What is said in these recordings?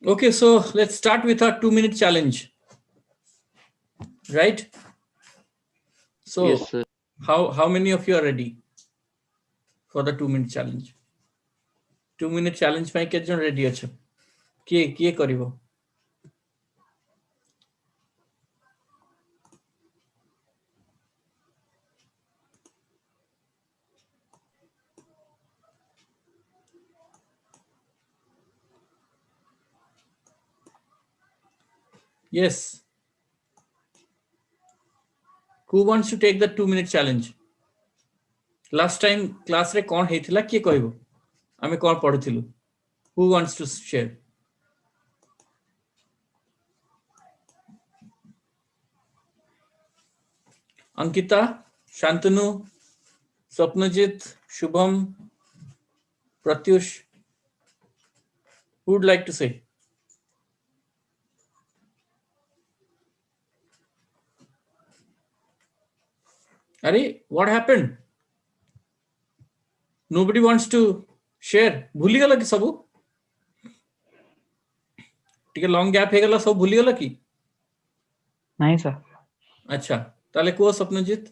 Okay, so let's start with our 2-minute challenge, right? Yes, So sir. how many of you are ready for the 2-minute challenge? 2-minute challenge ପାଇଁ କେତେ ଜଣ ready ଅଛ? କିଏ କରିବ? Yes. Who wants to take the 2-minute challenge? Last time class रे कौन ହେଇଥିଲା କିଏ କହିବ? ଆମେ କଣ ପଢିଥିଲୁ? Who wants to share? Ankita, Shantanu, Swapnajit, Shubham, Pratyush. Who would like to say? Are what happened? Nobody wants to share. भूली गला कि सबू? ଟିକେ ଲଙ୍ଗ ଗ୍ୟାପ୍ ହେଇଗଲା ସବୁ ଭୁଲିଗଲା କି? नहीं सर। अच्छा ताले को स्वप्नजित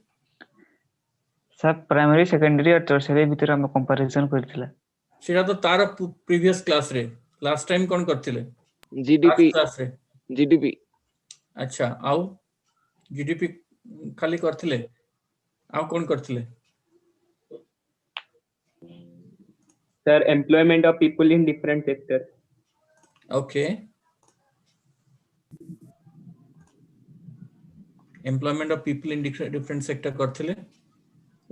सर प्राइमरी सेकेंडरी और टर्शियरी भीतर हम कंपैरिजन करथिला। सेटा तो तार प्रीवियस क्लास रे लास्ट टाइम कोन करथिले? जीडीपी क्लास रे जीडीपी अच्छा आउ जीडीपी खाली करथिले आउ कोन करथिले? Sir, employment of people in different sectors. Okay. Employment of people in different sector करथिले.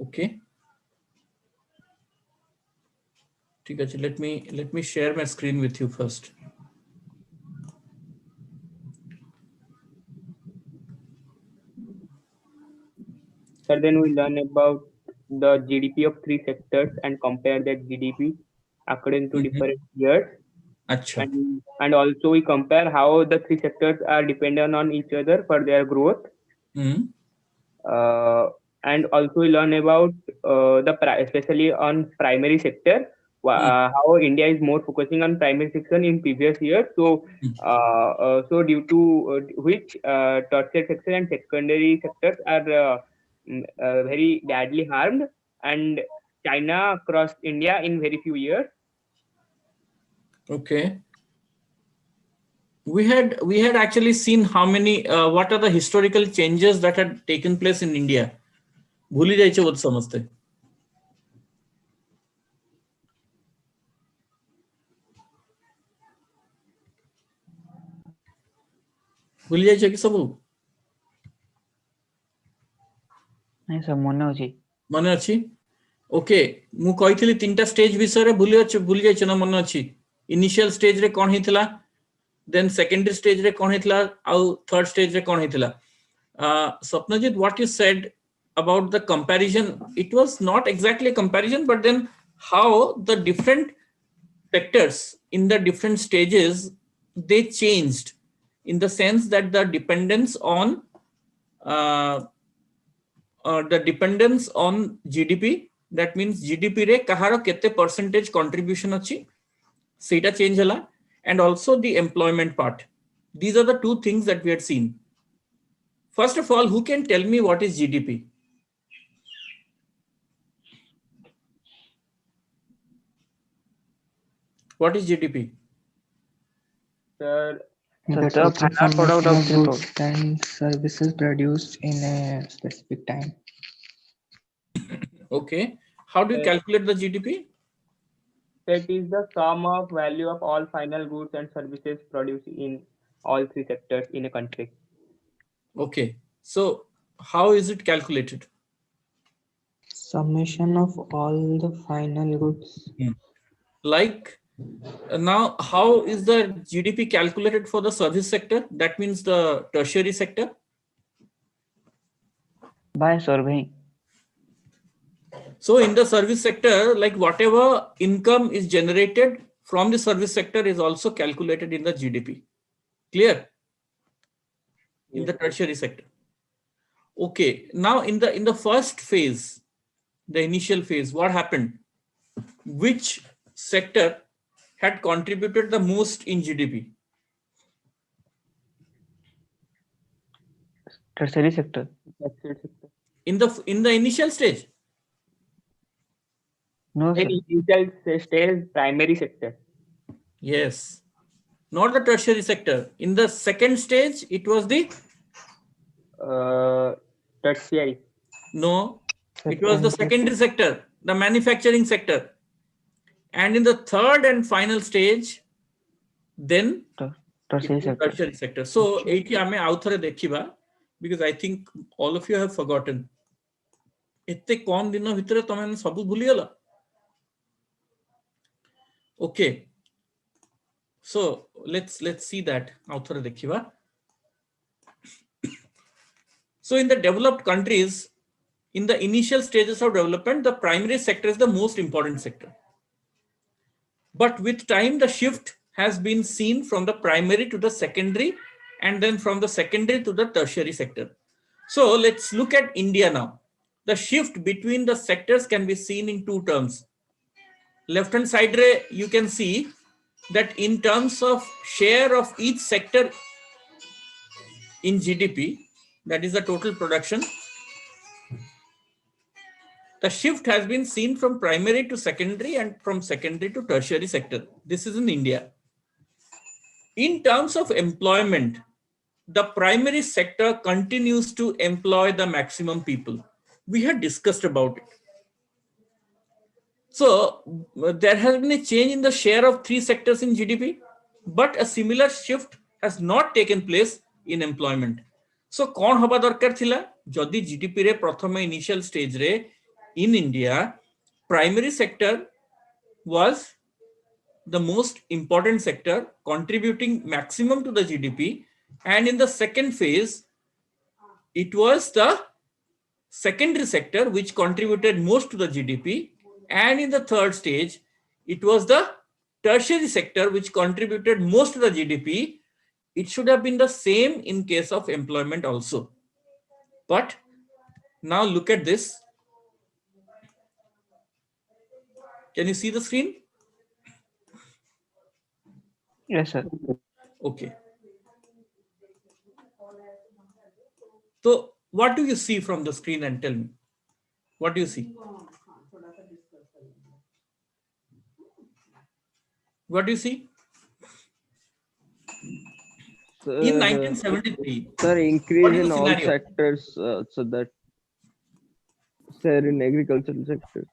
Okay. ठीक है, let me share my screen with you first. Sir, then we learn about the GDP of three sectors and compare that GDP according to different years. अच्छा. And also we compare how the three sectors are dependent on each other for their growth. And also we learn about especially on primary sector, how India is more focusing on primary sector in previous years. So, so due to which tertiary sector and secondary sectors are very badly harmed, and China crossed India in very few years. Okay. We had actually seen how many what are the historical changes that had taken place in India. भूली जाइछे बोध समझते. भूली जाइछे कि सबू? नहीं sir मन अच्छी. Okay मु कहिथिली तीनटा स्टेज विषय रे भूली जाइछे ना मन अच्छी. इनिशियल स्टेज रे कोन हितला, देन सेकेंडरी स्टेज रे कोन हितला, आउ थर्ड स्टेज रे कोन हितला. Swapnajit, what you said about the comparison, it was not exactly a comparison, but then how the different sectors in the different stages, they changed in the sense that the dependence on GDP, that means GDP re kaharo kete percentage contribution achi, seita change hala, and also the employment part. These are the two things that we had seen. First of all, who can tell me what is GDP? What is GDP? Sir, The total summation of goods and services produced in a specific time. Okay. How do you calculate the GDP? That is the sum of value of all final goods and services produced in all three sectors in a country. Okay. So how is it calculated? Summation of all the final goods. Like now, how is the GDP calculated for the service sector? That means the tertiary sector? by surveying. So in the service sector, like whatever income is generated from the service sector is also calculated in the GDP. Clear? In the tertiary sector. Okay. Now in the first phase, the initial phase, what happened? Which sector had contributed the most in GDP? tertiary sector. tertiary sector. in the initial stage? No, sir. In initial stage, primary sector. Yes, not the tertiary sector. In the second stage, it was the Tertiary. no, it was the secondary sector, the manufacturing sector. And in the third and final stage, then Tertiary it was sector. tertiary sector. So, eiti ame authore dekhiba, because I think all of you have forgotten. Ette kom dino bhitere tome sabu bhuli gala. Okay. So let's see that author dekhiba. So in the developed countries, in the initial stages of development, the primary sector is the most important sector. But with time, the shift has been seen from the primary to the secondary, and then from the secondary to the tertiary sector. So let's look at India now. The shift between the sectors can be seen in two terms. Left hand side, you can see that in terms of share of each sector in GDP, that is the total production, the shift has been seen from primary to secondary and from secondary to tertiary sector. This is in India. In terms of employment, the primary sector continues to employ the maximum people. We had discussed about it. So there has been a change in the share of three sectors in GDP, but a similar shift has not taken place in employment. So कौन हवा दरकार थिला जदि GDP रे प्रथम initial stage रे in India primary sector was the most important sector contributing maximum to the GDP, and in the second phase it was the secondary sector which contributed most to the GDP, and in the third stage it was the tertiary sector which contributed most to the GDP. It should have been the same in case of employment also. But now look at this. Can you see the screen? Yes, sir. Okay. So what do you see from the screen, and tell me, what do you see? What do you see? In 1973, Sir, increase what is in the all scenario? sectors, so that share in agricultural sector.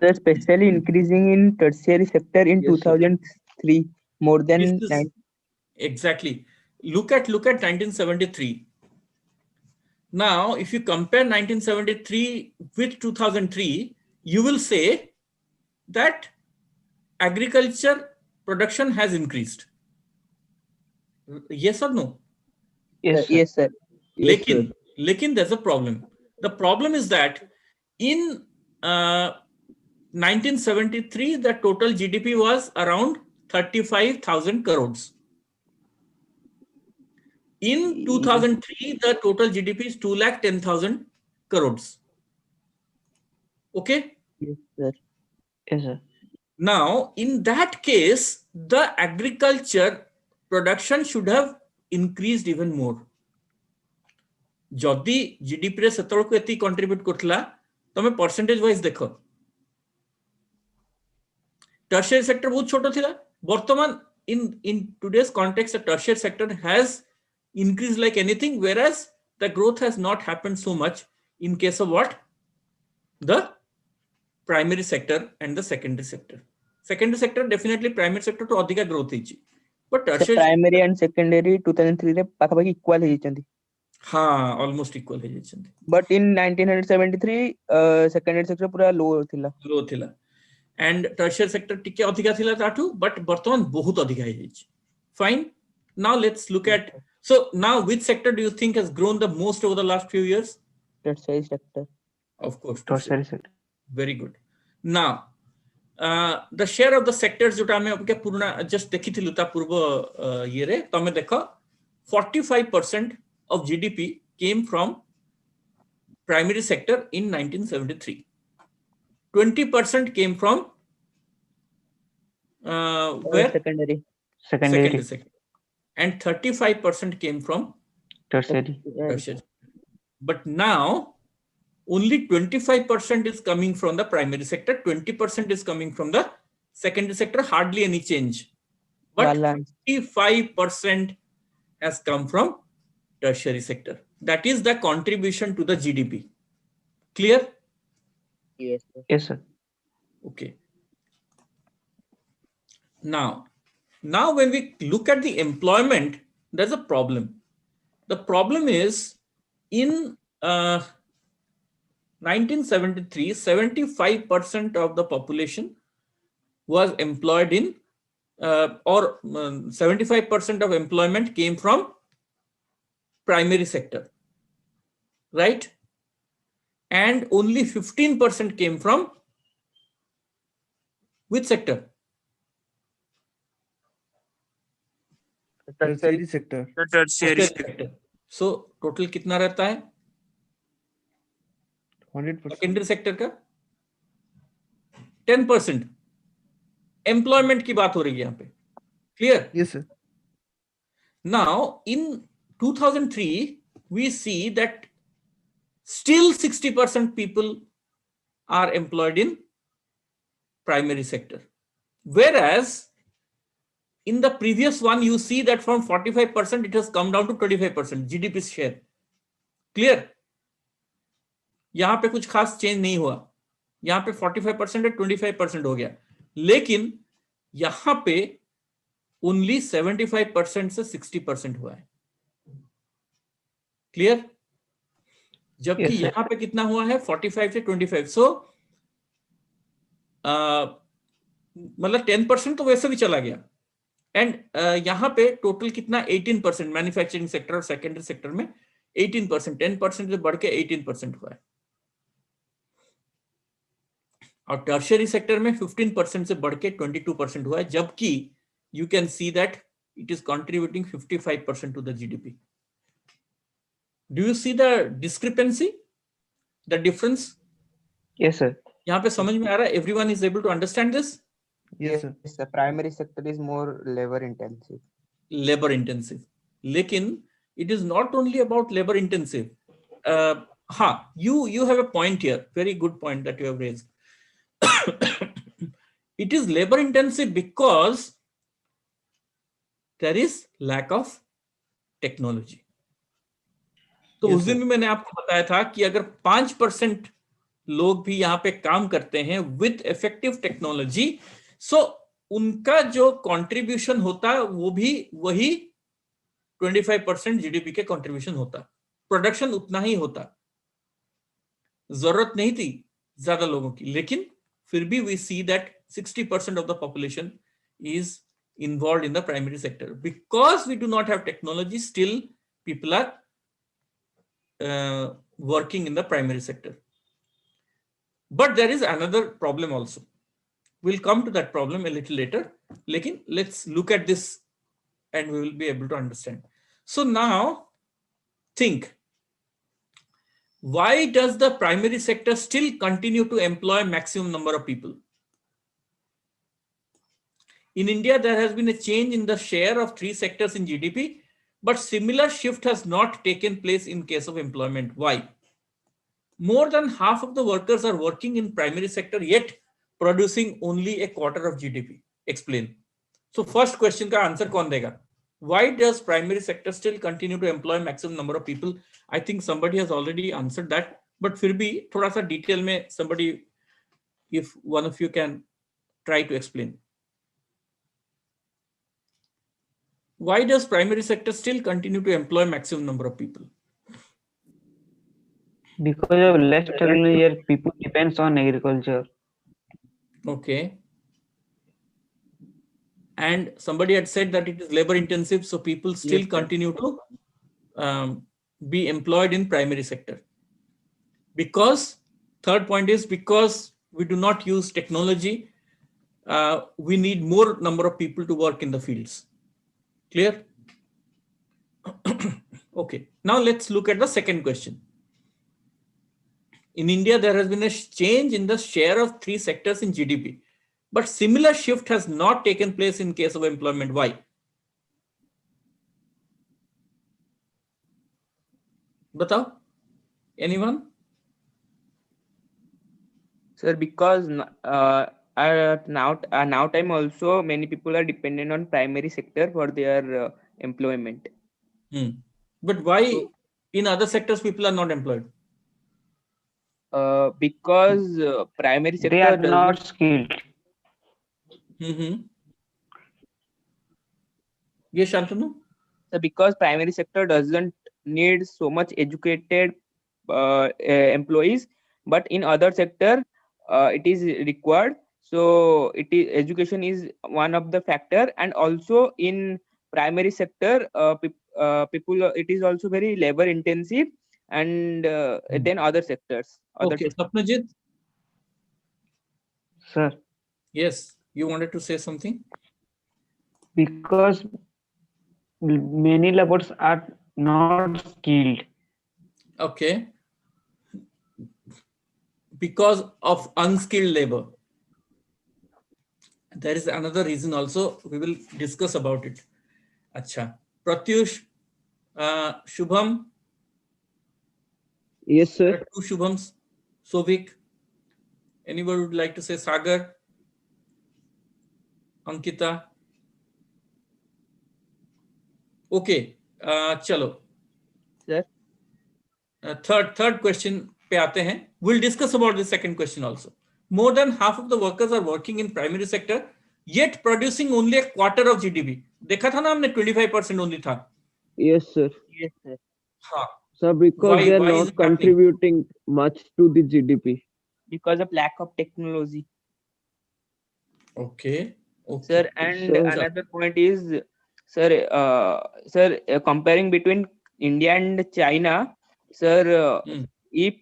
So especially increasing in tertiary sector in Yes, sir. 2003 more than This is exactly. Look at 1973. Now, if you compare 1973 with 2003, you will say that agriculture production has increased. Yes or no? Yes, sir. yes, sir. Yes, sir. Lekin there's a problem. The problem is that in 1973, the total GDP was around 35,000 crores. In 2003, the total GDP is 210,000 crores. Okay. Yes, sir. Yes, sir. Now, in that case, the agriculture production should have increased even more. जदि GDP रे सेतळको एती contribute करथला तमे percentage wise देखो tertiary sector बहुत छोटो थिला वर्तमान in today's context the tertiary sector has increased like anything, whereas the growth has not happened so much in case of what the primary sector and the secondary sector definitely primary sector to अधिका growth हिची but So tertiary primary and secondary 2003 रे पाखापाखि equal ହେଇଛନ୍ତି. हाँ almost equal ହେଇଯାଇଛନ୍ତି But in 1973 secondary sector पूरा low थिला. low थिला and tertiary sector टिके अधिका थिला ताठू but वर्तमान बहुत अधिका ହେଇଯାଇଛି. Fine. Now let's look at, so now which sector do you think has grown the most over the last few years? Tertiary sector. Of course, Tertiary sector. very good. Now the share of the sectors जोटा हमें अपके पूर्ण just देखिथिलु ता पूर्व ये रे तमे देखो 45% of GDP came from primary sector in 1973. 20% came from where? Secondary. Secondary. Sector. And 35% came from tertiary. tertiary. But now only 25% is coming from the primary sector, 20% is coming from the secondary sector, hardly any change. But Balance. 55% has come from tertiary sector. That is the contribution to the GDP. Clear? Yes, sir. Yes, sir. Okay. Now when we look at the employment, there's a problem. The problem is in 1973, 75% of the population was employed in, 75% of employment came from primary sector, right? And only 15% came from which sector? tertiary sector. Tertiary sector. So total कितना रहता है 100%. Secondary sector का? 10%. Employment की बात हो रही है यहाँ पे. Clear? Yes, sir. Now in 2003 we see that still 60% people are employed in primary sector, whereas in the previous one you see that from 45% it has come down to 25% GDP share. Clear? यहाँ पे कुछ खास change नहीं हुआ. यहाँ पे 45% है 25% हो गया, लेकिन यहाँ पे ओनली 75% से 60% हुआ है. क्लियर? जबकि Yes, sir. यहाँ पे कितना हुआ है 45 से 25. सो मतलब 10% तो वैसे भी चला गया. एंड यहाँ पे टोटल कितना 18% मैन्युफैक्चरिंग सेक्टर और सेकेंडरी सेक्टर में 18%, 10% से बढ़ के 18% हुआ है. और टर्शियरी सेक्टर में 15% से बढ़ के 22% हुआ है, जबकि you can see that it is contributing 55% to the GDP. Do you see the discrepancy, the difference? Yes, sir. यहाँ पे समझ में आ रहा है? Everyone is able to understand this? Yes, sir. Yes, the primary sector is more labor intensive. Labour intensive. लेकिन it is not only about labour intensive. हाँ, you have a point here, very good point that you have raised. It is labor intensive because there is lack of technology. तो Yes, उस दिन भी मैंने आपको बताया था कि अगर 5% लोग भी यहाँ पे काम करते हैं विथ इफेक्टिव टेक्नोलॉजी, सो उनका जो कंट्रीब्यूशन होता है वो भी वही 25% जीडीपी के कंट्रीब्यूशन होता. प्रोडक्शन उतना ही होता. जरूरत नहीं थी ज्यादा लोगों की, लेकिन फिर भी we see that 60% of the population is involved in the primary sector. Because we do not have technology, still people are working in the primary sector. But there is another problem also. We'll come to that problem a little later. Lekin let's look at this and we will be able to understand. So now think, why does the primary sector still continue to employ maximum number of people? In India, there has been a change in the share of three sectors in GDP, but similar shift has not taken place in case of employment. Why? More than half of the workers are working in primary sector, yet producing only a quarter of GDP. Explain. So first question का answer कौन देगा? Why does primary sector still continue to employ maximum number of people? I think somebody has already answered that, but फिर भी थोड़ा सा detail में somebody, if one of you can try to explain. Why does primary sector still continue to employ maximum number of people? Because of less technology, here people depends on agriculture. Okay. And somebody had said that it is labor intensive, so people still Yes, sir. continue to be employed in primary sector. Because third point is because we do not use technology, we need more number of people to work in the fields. Clear? Okay. Now let's look at the second question. In India, there has been a change in the share of three sectors in GDP, but similar shift has not taken place in case of employment. Why? बताओ, anyone? Sir, because now time also many people are dependent on primary sector for their employment. But why So, in other sectors people are not employed? because primary They sector are not doesn't. skilled. Yes, Shantanu? Because primary sector doesn't need so much educated employees, but in other sector it is required. So it is education is one of the factor, and also in primary sector people it is also very labor intensive, and then other sectors, Okay, Sapnajit, Sir, yes, you wanted to say something? because many laborers are not skilled. Okay, because of unskilled labor. There is another reason also, we will discuss about it. Acha, Pratyush, Shubham, Yes, there sir. are two Shubhams, Sovik, anybody would like to say? Sagar, Ankita? Okay, chalo. Sir. Third question पे आते हैं. We'll discuss about the second question also. More than half of the workers are working in primary sector, yet producing only a quarter of GDP. देखा था ना हमने 25% only था. Yes, sir. Yes, sir. हाँ. Sir, because they are Why is not it happening? contributing much to the GDP. Because of lack of technology. Okay. Sir, and Sir. another point is, sir, comparing between India and China, sir, if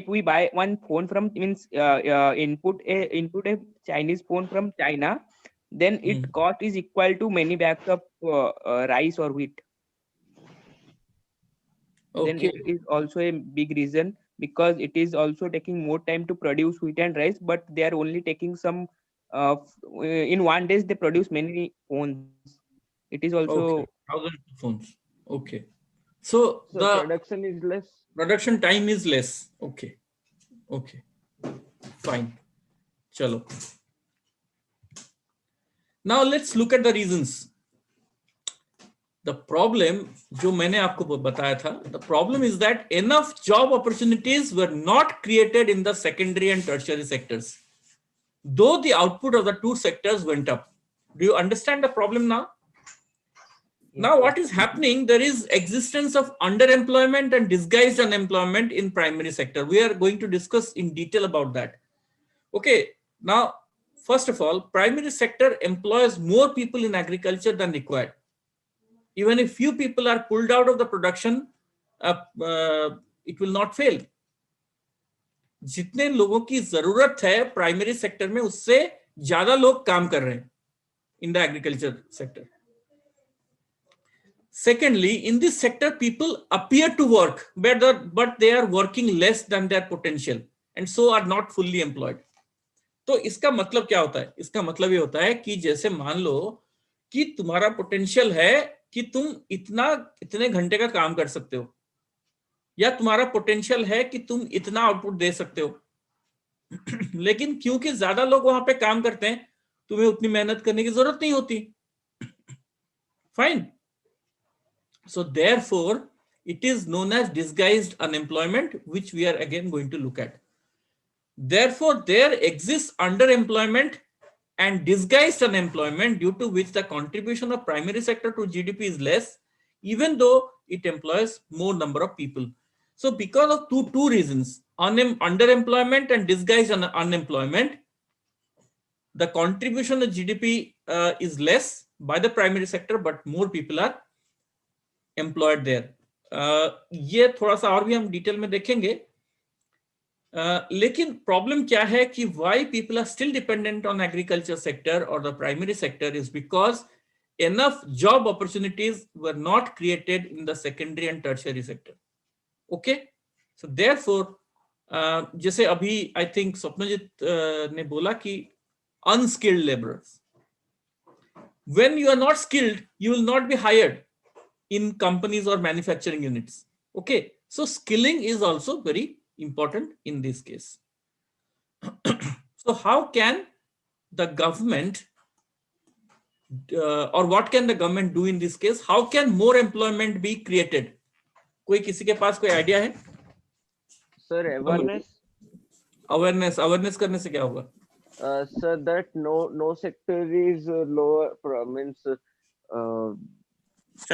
we buy one phone from means input a Chinese phone from China, then it cost is equal to many bags of rice or wheat. Then Okay. it is also a big reason, because it is also taking more time to produce wheat and rice, but they are only taking some in one day they produce many phones. It is also Okay. Thousands of phones. Okay. So So the production is less. production time is less. Okay. Okay. Fine. Chalo. Now let's look at the reasons. The problem, जो मैंने आपको बताया था, the problem is that enough job opportunities were not created in the secondary and tertiary sectors, though the output of the two sectors went up. Do you understand the problem now? Now what is happening, there is existence of underemployment and disguised unemployment in primary sector. We are going to discuss in detail about that. Okay, now first of all, primary sector employs more people in agriculture than required. Even if few people are pulled out of the production, it will not fail. जितने लोगों की जरूरत है primary sector में, उससे ज्यादा लोग काम कर रहे हैं in the agriculture sector. Secondly, in this sector, people appear to work, but they are working less than their potential and so are not fully employed. तो इसका मतलब क्या होता है? इसका मतलब ये होता है कि जैसे मान लो कि तुम्हारा पोटेंशियल है कि तुम इतने घंटे का काम कर सकते हो, या तुम्हारा पोटेंशियल है कि तुम इतना आउटपुट दे सकते हो, लेकिन क्योंकि ज्यादा लोग वहां पे काम करते हैं, तुम्हें उतनी मेहनत करने की जरूरत नहीं होती. Fine. So therefore, it is known as disguised unemployment, which we are again going to look at. Therefore, there exists underemployment and disguised unemployment, due to which the contribution of primary sector to GDP is less, even though it employs more number of people. So because of two reasons, underemployment and disguised unemployment, the contribution to GDP is less by the primary sector, but more people are employed there. ये थोड़ा सा और भी हम detail में देखेंगे. लेकिन problem क्या है कि why people are still dependent on agriculture sector or the primary sector is because enough job opportunities were not created in the secondary and tertiary sector. Okay, so therefore जैसे अभी I think स्वप्नजित ने बोला कि unskilled laborers, when you are not skilled, you will not be hired. in companies or manufacturing units. Okay, so skilling is also very important in this case. So how can the government or what can the government do in this case? How can more employment be created? कोई किसी के पास कोई idea है? Sir, awareness. Awareness करने से क्या होगा? Sir, that no sector is lower means Sir,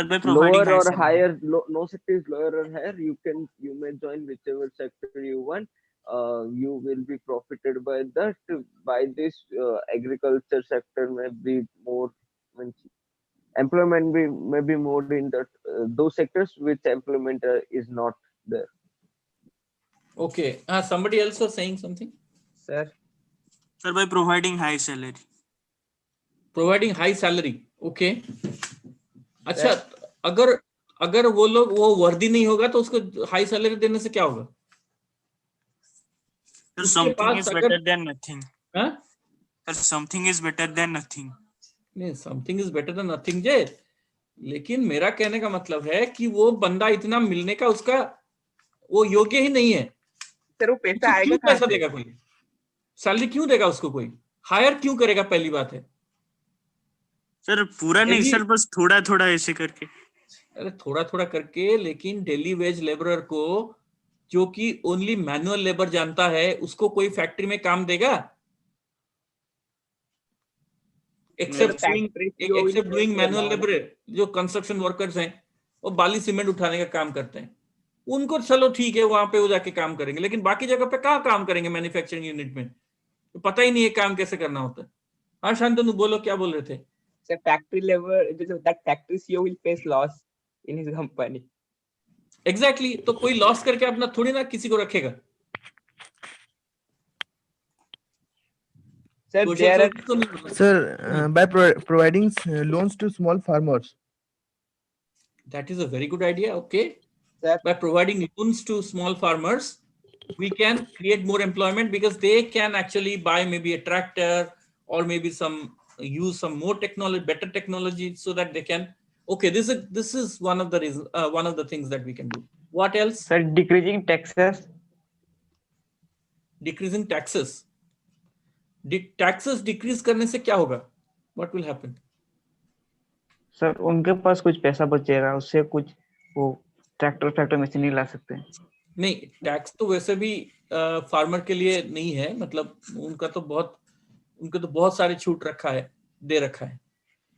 by providing lower or salary. higher. No sector is lower or higher. You may join whichever sector you want. You will be profited by that. By this, agriculture sector may be more. Means employment may be more in that those sectors which employment is not there. Okay. Somebody else was saying something. Sir, Sir, by providing high salary. Providing high salary. Okay. अच्छा, अगर वो लोग वो वर्दी नहीं होगा तो उसको हाई सैलरी देने से क्या होगा? Sir, something is better than nothing. हाँ? Sir, something is better than nothing. नहीं, something is better than nothing जे, लेकिन मेरा कहने का मतलब है कि वो बंदा इतना मिलने का उसका वो योग्य ही नहीं है। सर वो पैसा आएगा क्यों पैसा देगा कोई? सैलरी क्यों देगा उसको कोई? हायर क्यों करेगा? पहली बात है सर पूरा नहीं सर, बस थोड़ा थोड़ा ऐसे करके। अरे थोड़ा थोड़ा करके, लेकिन डेली वेज लेबरर को जो कि ओनली मैनुअल लेबर जानता है उसको कोई फैक्ट्री में काम देगा? एक्सेप्ट डूइंग मैनुअल लेबर, जो कंस्ट्रक्शन वर्कर्स हैं वो बाली सीमेंट उठाने का काम करते हैं, उनको चलो ठीक है वहां पे वो जाके काम करेंगे, लेकिन बाकी जगह पे कहाँ काम करेंगे? मैन्युफैक्चरिंग यूनिट में तो पता ही नहीं है काम कैसे करना होता है। हाँ शांतनु बोलो, क्या बोल रहे थे? Sir, factory level, that factory CEO will face loss in his company. Exactly तो कोई लॉस करके अपना थोड़ी ना किसी को रखेगा। Sir, there are Sir, by providing loans to small farmers. That is a very good idea. Okay. Sir. By providing loans to small farmers, we can create more employment because they can actually buy maybe a tractor or maybe use some more technology, better technology, so that they can. Okay, this is one of the reasons, one of the things that we can do. What else? Sir, decreasing taxes. Decreasing taxes. Taxes decrease करने से क्या होगा? What will happen? Sir उनके पास कुछ पैसा बचेगा, उससे कुछ वो ट्रैक्टर मशीन नहीं ला सकते। नहीं, टैक्स तो वैसे भी फार्मर के लिए नहीं है, मतलब उनका तो बहुत सारे छूट दे रखा है,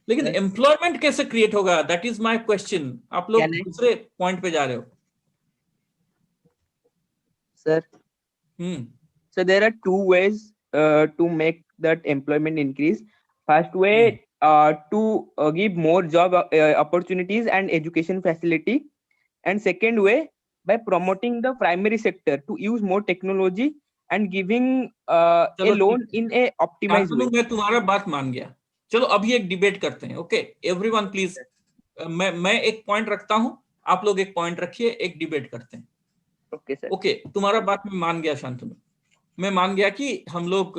लेकिन एम्प्लॉयमेंट कैसे क्रिएट होगा? That is my question. आप लोग दूसरे पॉइंट पे जा रहे हो। Sir, so there are two ways to make that employment increase. First way, to give more job opportunities and education facility, and second way, by promoting the primary sector to use more technology and giving a loan in a optimized way. मैं तुम्हारा बात मान गया, चलो अभी एक debate करते हैं। ओके एवरीवन प्लीज, मैं एक पॉइंट रखता हूं, आप लोग एक पॉइंट रखिए, एक डिबेट करते हैं। Okay sir. ओके, तुम्हारा बात मैं मान गया शांतनु, मैं मान गया कि हम लोग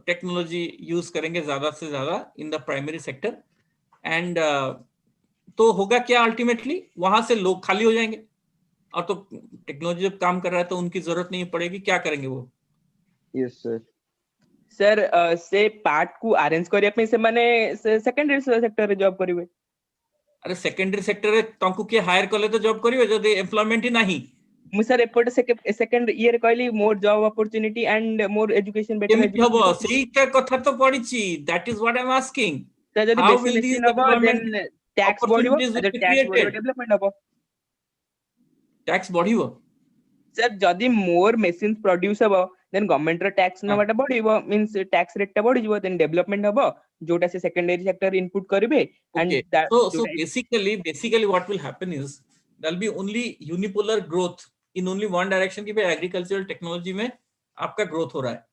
टेक्नोलॉजी यूज करेंगे ज्यादा से ज्यादा in the primary sector, and तो होगा क्या? अल्टीमेटली वहां से लोग खाली हो जाएंगे, और तो टेक्नोलॉजी जब काम कर रहा है तो उनकी जरूरत नहीं पड़ेगी। क्या करेंगे वो? Yes sir. सर से पार्ट को अरेंज करिया पे से माने सेकेंडरी सेक्टर रे जॉब करिवे। अरे सेकेंडरी सेक्टर रे तांकु के हायर कले तो जॉब करिवे जदि एम्प्लॉयमेंट ही नहीं। मु सर एपट सेकेंड ईयर कहली more job opportunity and more education better केमिति हबो सेही का कथा तो पढिछि, that is what I am asking. Sir जदि how will this then tax बढ़िबो, डेवलपमेंट हबो, टैक्स बढ़िबो। सर जदि मोर मशीन्स प्रोड्यूस हबो देन गवर्नमेंट रो टैक्स नवाटा बढ़िबो, मींस टैक्स रेट टा बढ़िबो, देन डेवलपमेंट हबो जोटा से सेकेंडरी सेक्टर इनपुट करिवे। And so basically what will happen is there will be only unipolar growth in only one direction कि भाई एग्रीकल्चरल टेक्नोलॉजी में आपका ग्रोथ हो रहा है,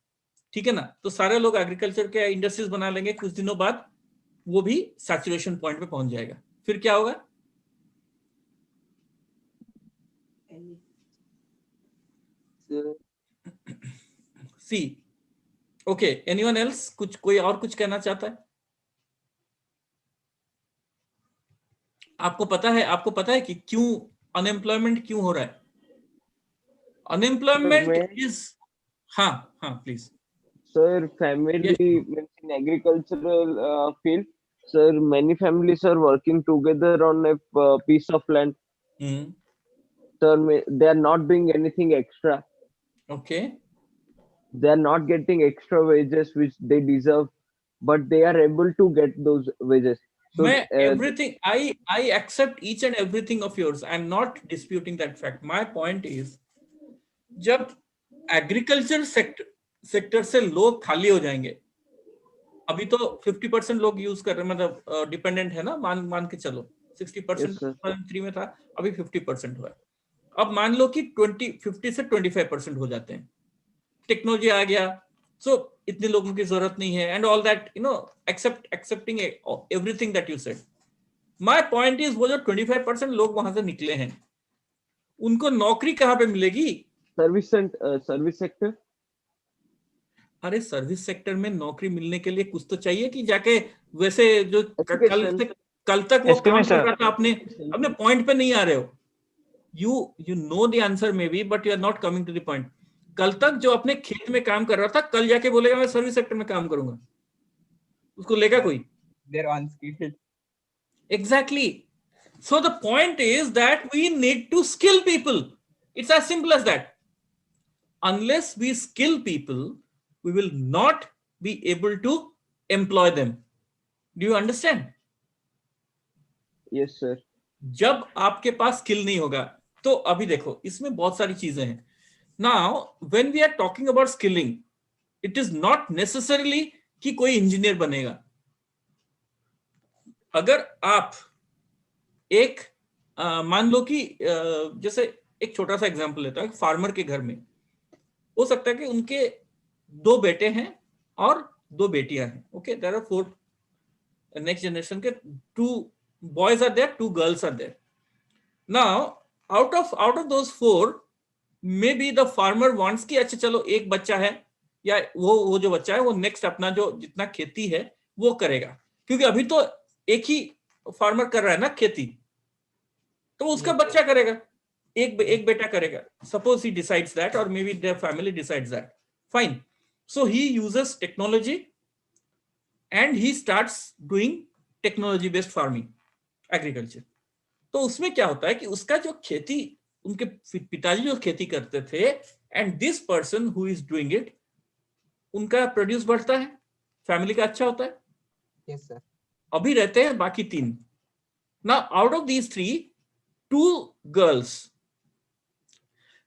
ठीक है ना? तो सारे लोग एग्रीकल्चर के इंडस्ट्रीज बना लेंगे, कुछ दिनों बाद वो भी सैचुरेशन पॉइंट पे पहुंच जाएगा। फिर क्या होगा? सी ओके, एनीवन एल्स? कोई और कुछ कहना चाहता है? आपको पता है कि क्यों अनएम्प्लॉयमेंट क्यों हो रहा है? अनएम्प्लॉयमेंट मैं इज, हाँ हाँ please. sir, family means in agricultural field, sir, many families are working together on a piece of land. Sir, they are not doing anything extra. Okay, They are not getting extra wages which they deserve, but they are able to get those wages. So मैं everything, I accept each and everything of yours. I'm not disputing that fact. My point is, जब agriculture sector से लोग खाली हो जाएंगे, अभी तो 50% लोग यूज कर रहे हैं, मतलब डिपेंडेंट है ना, मान के चलो 60% Yes, sir. 2003 में था, अभी 50% हुआ है। अब मान लो कि 50 से 25% हो जाते हैं, टेक्नोलॉजी आ गया, सो इतने लोगों की जरूरत नहीं है, and all that, you know, accepting everything that you said. My point is, वो जो 25% लोग वहां से निकले हैं, उनको नौकरी कहाँ पे मिलेगी? Service sector. अरे सर्विस सेक्टर में नौकरी मिलने के लिए कुछ तो चाहिए कि जाके, वैसे जो Education. कल तक वो Excuse me, काम कर sir. रहा था, अपने पॉइंट पे नहीं आ रहे हो। You know the answer may be, but you are not coming to the point. कल तक जो अपने खेत में काम कर रहा था, कल जाके बोलेगा मैं सर्विस सेक्टर में काम करूंगा, उसको लेगा कोई? They're unskilled. Exactly. So the point is that we need to skill people. It's as simple as that. Unless we skill people, we will not be able to employ them. Do you understand? Yes, sir. जब आपके पास skill नहीं होगा, तो अभी देखो इसमें बहुत सारी चीजें हैं। Now when we are talking about skilling, it is not necessarily कि कोई इंजीनियर बनेगा। अगर आप एक मान लो कि जैसे एक छोटा सा एग्जांपल लेता हूं, फार्मर के घर में हो सकता है कि उनके 2 बेटे हैं और 2 बेटियां हैं। Okay, there are 4 next generation के, 2 boys are there, 2 girls are there. Now out of those 4, maybe the farmer wants कि अच्छा चलो एक बच्चा है, या वो जो बच्चा है वो नेक्स्ट अपना जो जितना खेती है वो करेगा, क्योंकि अभी तो एक ही फार्मर कर रहा है ना खेती, तो उसका बच्चा करेगा, एक बेटा करेगा। सपोज ही डिसाइड्स दैट, और may be their family decides that, fine. So he uses technology and he starts doing technology based farming, agriculture. तो उसमें क्या होता है कि उसका जो खेती, उनके पिताजी जो खेती करते थे, and this person who is doing it, उनका प्रोड्यूस बढ़ता है, फैमिली का अच्छा होता है। Yes, sir. अभी रहते हैं बाकी 3। Now out of these 3, 2 girls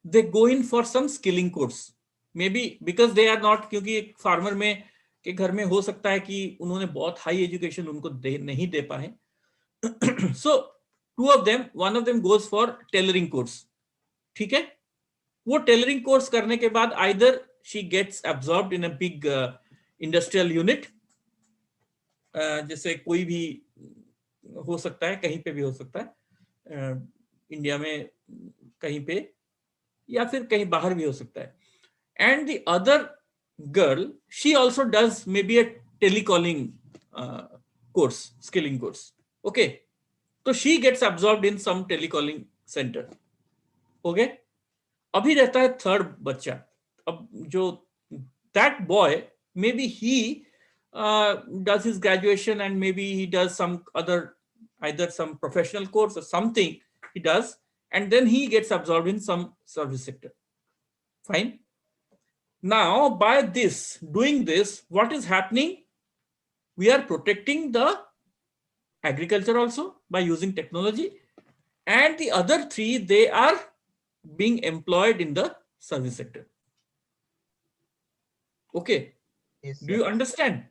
they go in for some skilling course, maybe because they are not, क्योंकि एक फार्मर में के घर में हो सकता है कि उन्होंने बहुत हाई एजुकेशन उनको नहीं दे पाए। So 2 of them, one of them goes for tailoring course. ठीक है, वो टेलरिंग कोर्स करने के बाद either she gets absorbed in a big industrial unit, जैसे कोई भी हो सकता है, कहीं पे भी हो सकता है, इंडिया में कहीं पे, या फिर कहीं बाहर भी हो सकता है। And the other girl, she also does maybe a telecalling course, skilling course. Okay, तो she gets absorbed in some telecalling center. Okay, अभी रहता है 3rd बच्चा। अब जो that boy, maybe he does his graduation and maybe he does some other, either some professional course or something he does, and then he gets absorbed in some service sector. Fine. Now by this, doing this, what is happening? We are protecting the agriculture also by using technology, and the other 3, they are being employed in the service sector. Okay, Yes, do you sir. understand?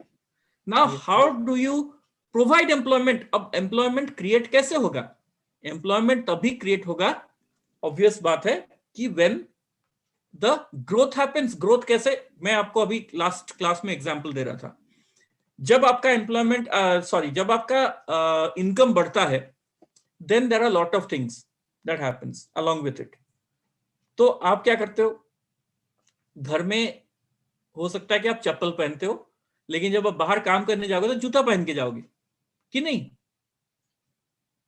Now Yes, how do you provide employment? अब employment create कैसे होगा? Employment तभी create होगा, obvious बात है, कि when the growth happens. Growth कैसे? मैं आपको अभी लास्ट क्लास में एग्जांपल दे रहा था। जब आपका एम्प्लॉयमेंट जब आपका इनकम बढ़ता है, then there are lot of things that happens along with it. तो आप क्या करते हो? घर में हो सकता है कि आप चप्पल पहनते हो, लेकिन जब आप बाहर काम करने जाओगे तो जूता पहन के जाओगे कि नहीं?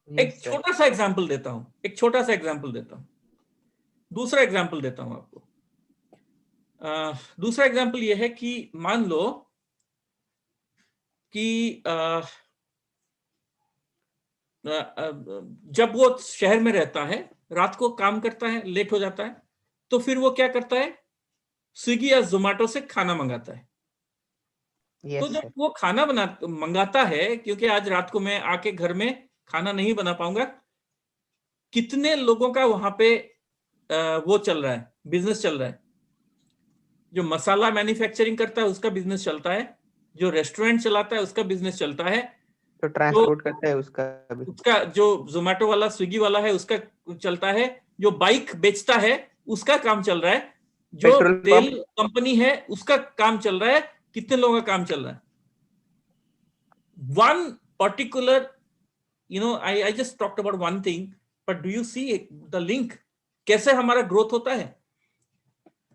एक Yes, sir. छोटा सा एग्जांपल देता हूं, दूसरा एग्जांपल देता हूं आपको। दूसरा एग्जांपल ये है कि मान लो कि जब वो शहर में रहता है, रात को काम करता है, लेट हो जाता है, तो फिर वो क्या करता है, स्विगी या जोमेटो से खाना मंगाता है। Yes, तो जब sir. वो खाना मंगाता है, क्योंकि आज रात को मैं आके घर में खाना नहीं बना पाऊंगा, कितने लोगों का वहां पे वो चल रहा है, बिजनेस चल रहा है। जो मसाला मैन्युफैक्चरिंग करता है उसका बिजनेस चलता है, जो रेस्टोरेंट चलाता है उसका बिजनेस चलता है, तो ट्रांसपोर्ट करता है उसका भी। उसका जो जोमेटो वाला स्विगी वाला है उसका चलता है, जो बाइक बेचता है उसका काम चल रहा है, जो पेट्रोल तेल पंप। कंपनी है उसका काम चल रहा है। कितने लोगों का काम चल रहा है? One particular, I just talked about one thing, but do you see the link? कैसे हमारा ग्रोथ होता है?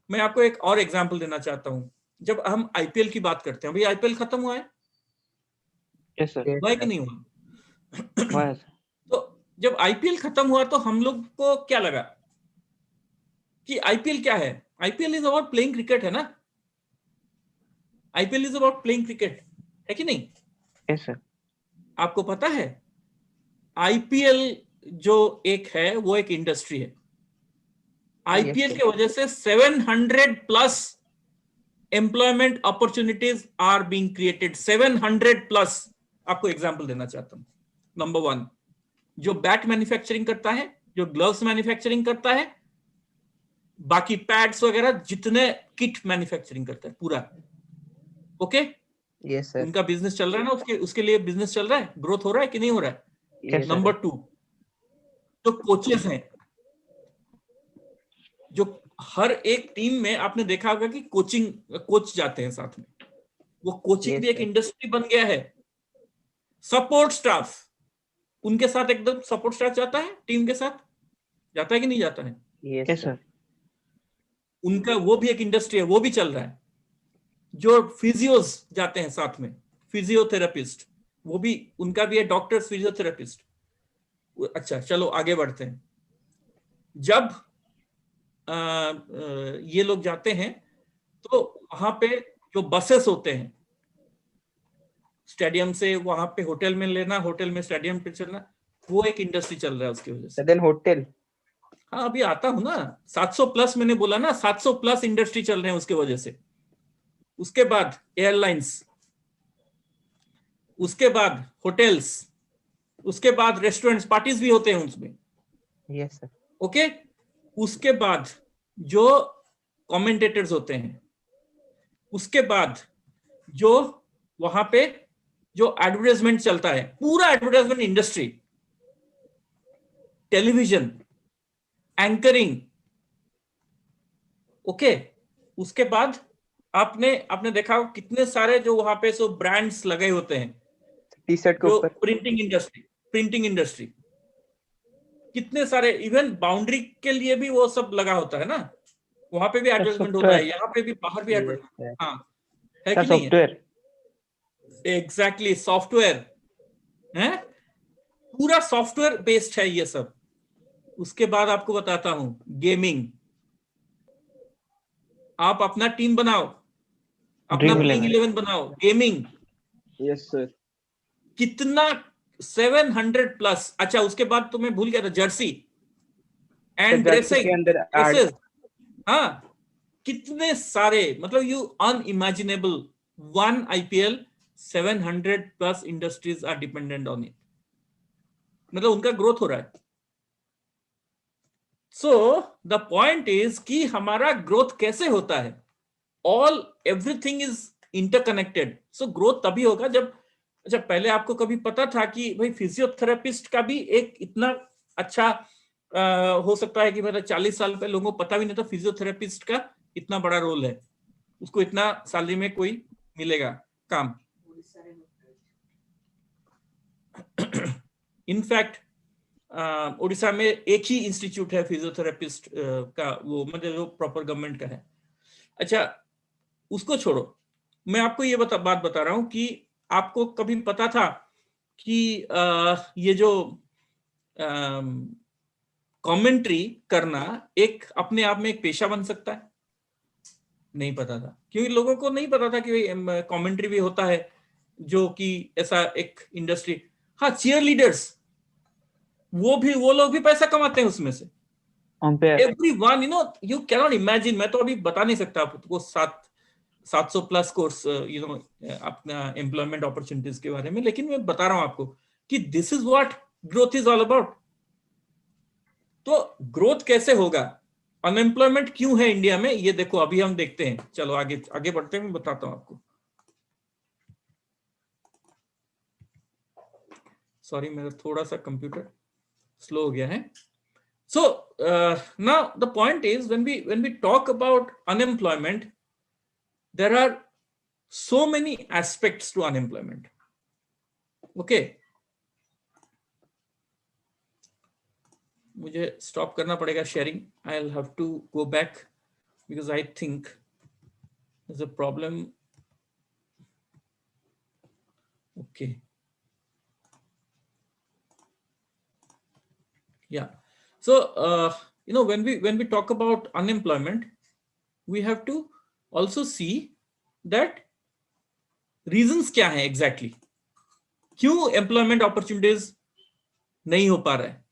मैं आपको एक और एग्जांपल देना चाहता हूं। जब हम आईपीएल की बात करते हैं, अभी आईपीएल खत्म हुआ है, यस सर। हुआ है कि नहीं हुआ? हुआ है सर। तो जब आईपीएल खत्म हुआ तो हम लोग को क्या लगा कि आईपीएल क्या है? IPL is about playing cricket, है ना? IPL is about playing cricket, है कि नहीं? Yes sir. आपको पता है आईपीएल जो एक है वो एक इंडस्ट्री है। IPL sir. की वजह से 700 plus employment opportunities are being created. 700 plus. आपको एग्जांपल देना चाहता हूं। नंबर 1, जो बैट मैन्युफैक्चरिंग करता है, जो ग्लव्स मैन्युफैक्चरिंग करता है, बाकी पैड्स वगैरह जितने किट मैन्युफैक्चरिंग करता है पूरा, ओके? Yes, sir. उनका बिजनेस चल रहा है ना, उसके लिए बिजनेस चल रहा है, ग्रोथ हो रहा है कि नहीं हो रहा है? Yes, sir. नंबर 2, जो कोचेस हैं, जो हर एक टीम में आपने देखा होगा कि कोच जाते हैं साथ में, वो कोचिंग Yes, भी एक sir. इंडस्ट्री बन गया है। सपोर्ट स्टाफ, उनके साथ एकदम सपोर्ट स्टाफ जाता है, टीम के साथ जाता है कि नहीं जाता है? Yes, Yes, sir. sir. उनका वो भी एक इंडस्ट्री है, वो भी चल रहा है। जो फिजियोस जाते हैं साथ में, फिजियोथेरेपिस्ट, वो भी, उनका भी है, डॉक्टर्स, फिजियोथेरेपिस्ट। अच्छा चलो आगे बढ़ते हैं। जब ये लोग जाते हैं तो वहां पे जो बसेस होते हैं, स्टेडियम से वहां पे होटल में लेना, होटल में स्टेडियम पे चलना, वो एक इंडस्ट्री चल रहा है उसकी वजह से। Then hotel. हाँ अभी आता हूं ना, 700 प्लस, मैंने बोला ना 700 प्लस इंडस्ट्री चल रहे हैं उसके वजह से। उसके बाद एयरलाइंस, उसके बाद होटल्स, उसके बाद रेस्टोरेंट्स, पार्टीज भी होते हैं उसमें, Yes, sir. ओके? उसके बाद जो कमेंटेटर्स होते हैं, उसके बाद जो वहां पे जो एडवर्टाइजमेंट चलता है, पूरा advertisement industry, television, anchoring, okay? उसके बाद आपने देखा हो कितने सारे जो वहां पे सो ब्रांड्स लगे होते हैं, T-shirt के जो ऊपर. प्रिंटिंग इंडस्ट्री, कितने सारे, इवन बाउंड्री के लिए भी वो सब लगा होता है ना, वहां पे भी एडवर्टाइजमेंट होता है, यहाँ पे भी, बाहर भी Yes, एडवर्टाइजमेंट, sir. हाँ, है सर कि नहीं है? सॉफ्टवेयर। एग्जैक्टली, सॉफ्टवेयर है, पूरा सॉफ्टवेयर बेस्ड है ये सब। उसके बाद आपको बताता हूं, गेमिंग। आप अपना टीम बनाओ, अपना Dream प्लेइंग 11. 11 बनाओ, गेमिंग, Yes, sir. कितना 700 प्लस। अच्छा उसके बाद तो मैं भूल गया था, जर्सी एंड जर्सी के अंदर ड्रेसेस, हाँ, कितने सारे, मतलब you unimaginable. 1 IPL, 700 plus industries are dependent on it, मतलब उनका ग्रोथ हो रहा है। सो द पॉइंट इज कि हमारा ग्रोथ कैसे होता है, everything is interconnected. So growth तभी होगा जब, अच्छा पहले आपको कभी पता था कि भाई फिजियोथेरेपिस्ट का भी एक इतना अच्छा हो सकता है कि मतलब 40 साल पहले लोगों को पता भी नहीं था फिजियोथेरेपिस्ट का इतना बड़ा रोल है, उसको इतना सैलरी में कोई मिलेगा काम। इनफैक्ट उड़ीसा में एक ही इंस्टीट्यूट है फिजियोथेरेपिस्ट का, वो मतलब जो प्रॉपर गवर्नमेंट का है। अच्छा उसको छोड़ो, मैं आपको ये बात बता रहा हूं कि आपको कभी पता था कि ये जो कमेंट्री करना एक अपने आप में एक पेशा बन सकता है? नहीं पता था, क्योंकि लोगों को नहीं पता था कि कमेंट्री भी होता है, जो कि ऐसा एक इंडस्ट्री। हाँ, चीयर लीडर्स, वो लोग भी पैसा कमाते हैं उसमें से। Umpire everyone, you can not imagine, मैं तो अभी बता नहीं सकता आपको 700 प्लस कोर्स अपना एम्प्लॉयमेंट अपॉर्चुनिटीज के बारे में, लेकिन मैं बता रहा हूं आपको कि this is what growth is all about. तो ग्रोथ कैसे होगा, अनएम्प्लॉयमेंट क्यों है इंडिया में, ये देखो अभी हम देखते हैं। चलो आगे आगे बढ़ते हैं, मैं बताता हूं आपको। सॉरी, मेरा थोड़ा सा कंप्यूटर स्लो हो गया है। So now the point is, when we talk about unemployment, there are so many aspects to unemployment. Okay, मुझे stop करना पड़ेगा sharing. I'll have to go back because I think there's a problem. Okay. Yeah. So when we talk about unemployment, we have to also see that reasons क्या है exactly, क्यों employment opportunities नहीं हो पा रहा है,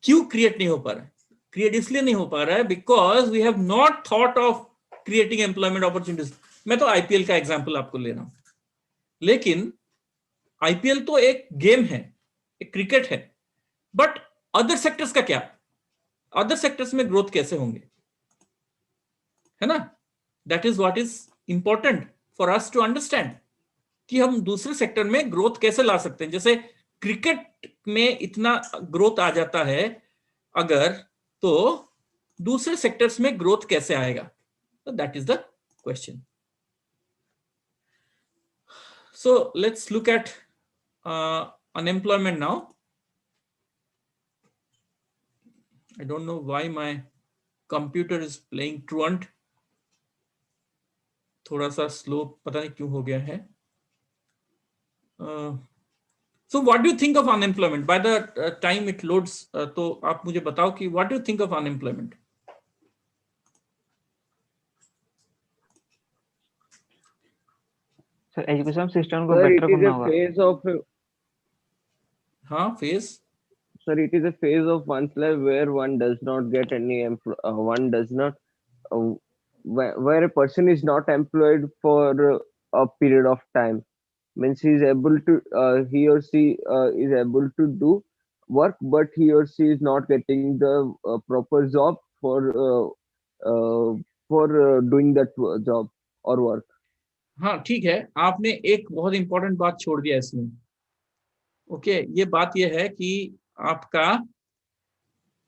क्यों क्रिएट नहीं हो पा रहा है। क्रिएट इसलिए नहीं हो पा रहा है because we have not thought of creating employment opportunities. मैं तो आईपीएल का एग्जांपल आपको ले रहा हूं, लेकिन आईपीएल तो एक गेम है, एक क्रिकेट है, बट अदर सेक्टर्स का क्या, अदर सेक्टर्स में ग्रोथ कैसे होंगे, है ना। That is what is important for us to understand कि हम दूसरे सेक्टर में ग्रोथ कैसे ला सकते हैं। जैसे क्रिकेट में इतना ग्रोथ आ जाता है अगर, तो दूसरे सेक्टर्स में ग्रोथ कैसे आएगा, तो that is the question. So let's look at unemployment now. I don't know why my computer is playing truant. थोड़ा सा स्लो, पता नहीं क्यों हो गया है। So what do you think of unemployment? By the time it loads, तो आप मुझे बताओ कि what do you think of unemployment? Sir education system को Sir, बेटर it is करना a होगा। phase of हाँ, phase. sir, it is a phase of one's life where one does not get any one does not where a person is not employed for a period of time. Means he is able to he or she is able to do work, but he or she is not getting the proper job for doing that job or work. हाँ ठीक है, आपने एक बहुत important बात छोड़ दिया इसमें। ओके, ये बात ये है कि आपका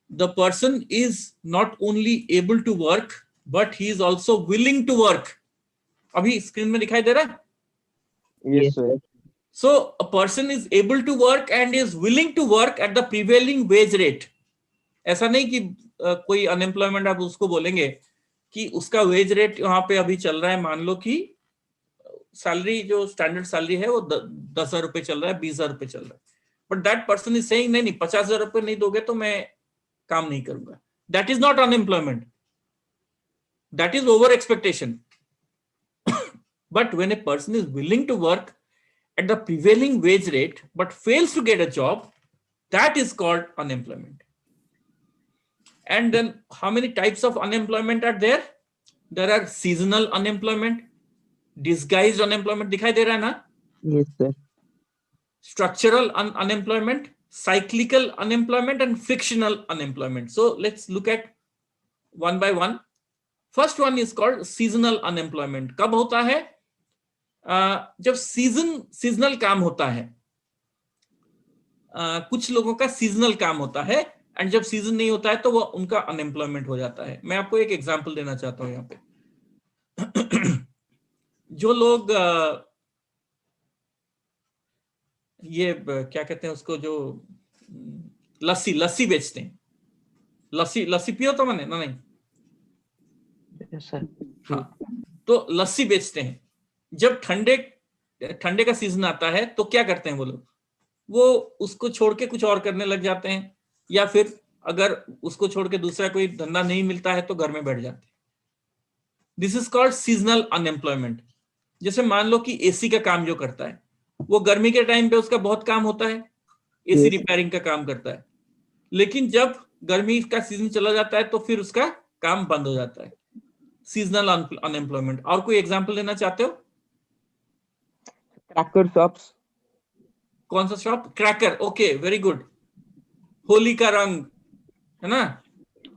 the person is not only able to work but he is also willing to work. अभी स्क्रीन में दिखाई दे रहा है? Yes, sir. So a person is able to work and is willing to work at the prevailing wage rate. ऐसा नहीं कि कोई unemployment आप उसको बोलेंगे कि उसका वेज रेट वहां पे अभी चल रहा है, मान लो कि सैलरी जो स्टैंडर्ड सैलरी है वो 10,000 रुपए चल रहा है, 20,000 रुपए चल रहा है, but that person is saying नहीं 50,000 रुपए नहीं दोगे तो मैं काम नहीं करूंगा। That is not unemployment, that is over expectation. But when a person is willing to work at the prevailing wage rate but fails to get a job, that is called unemployment. And then how many types of unemployment are there? There are seasonal unemployment, disguised unemployment, दिखाई दे रहा है ना? Yes, sir. Structural unemployment, cyclical unemployment and frictional unemployment. So let's look at one by one. First one is called seasonal unemployment. कब होता है? जब seasonal काम होता है, कुछ लोगों का सीजनल काम होता है, एंड जब सीजन नहीं होता है तो वो उनका अनएम्प्लॉयमेंट हो जाता है। मैं आपको एक एग्जांपल देना चाहता हूं यहाँ पे। जो लोग ये क्या कहते हैं उसको, जो लस्सी बेचते हैं, लस्सी पियो तो मैंने ना, नहीं Yes, sir. हाँ, तो लस्सी बेचते हैं। जब ठंडे का सीजन आता है तो क्या करते हैं वो लोग? वो उसको छोड़ के कुछ और करने लग जाते हैं, या फिर अगर उसको छोड़ के दूसरा कोई धंधा नहीं मिलता है तो घर में बैठ जाते हैं। This is called seasonal unemployment. जैसे मान लो कि एसी का काम जो करता है, वो गर्मी के टाइम पे उसका बहुत काम होता है, एसी रिपेयरिंग का काम करता है, लेकिन जब गर्मी का सीजन चला जाता है तो फिर उसका काम बंद हो जाता है। Seasonal unemployment. और कोई एग्जांपल लेना चाहते हो? Cracker shops. कौन सा shop? Cracker. Okay, very good. Holi का रंग, है ना?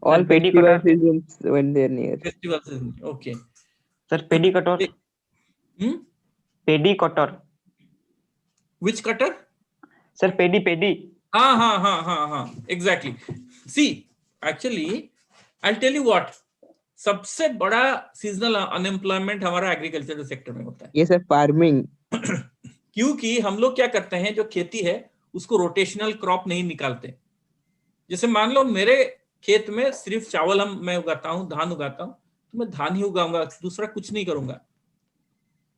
All paddy festival cutter. seasons when they're near. Festival season. Okay sir paddy cutter. Paddy cutter. Which cutter? Sir paddy paddy. हाँ हाँ हाँ हाँ हाँ, exactly. See actually I tell you what, सबसे बड़ा सीजनल अनएम्प्लॉयमेंट हमारा एग्रीकल्चर सेक्टर में होता है। Yes sir, farming. क्योंकि हम लोग क्या करते हैं, जो खेती है उसको रोटेशनल क्रॉप नहीं निकालते। जैसे मान लो मेरे खेत में सिर्फ चावल मैं उगाता हूँ, धान उगाता हूँ, तो मैं धान ही उगाऊंगा, दूसरा कुछ नहीं करूंगा।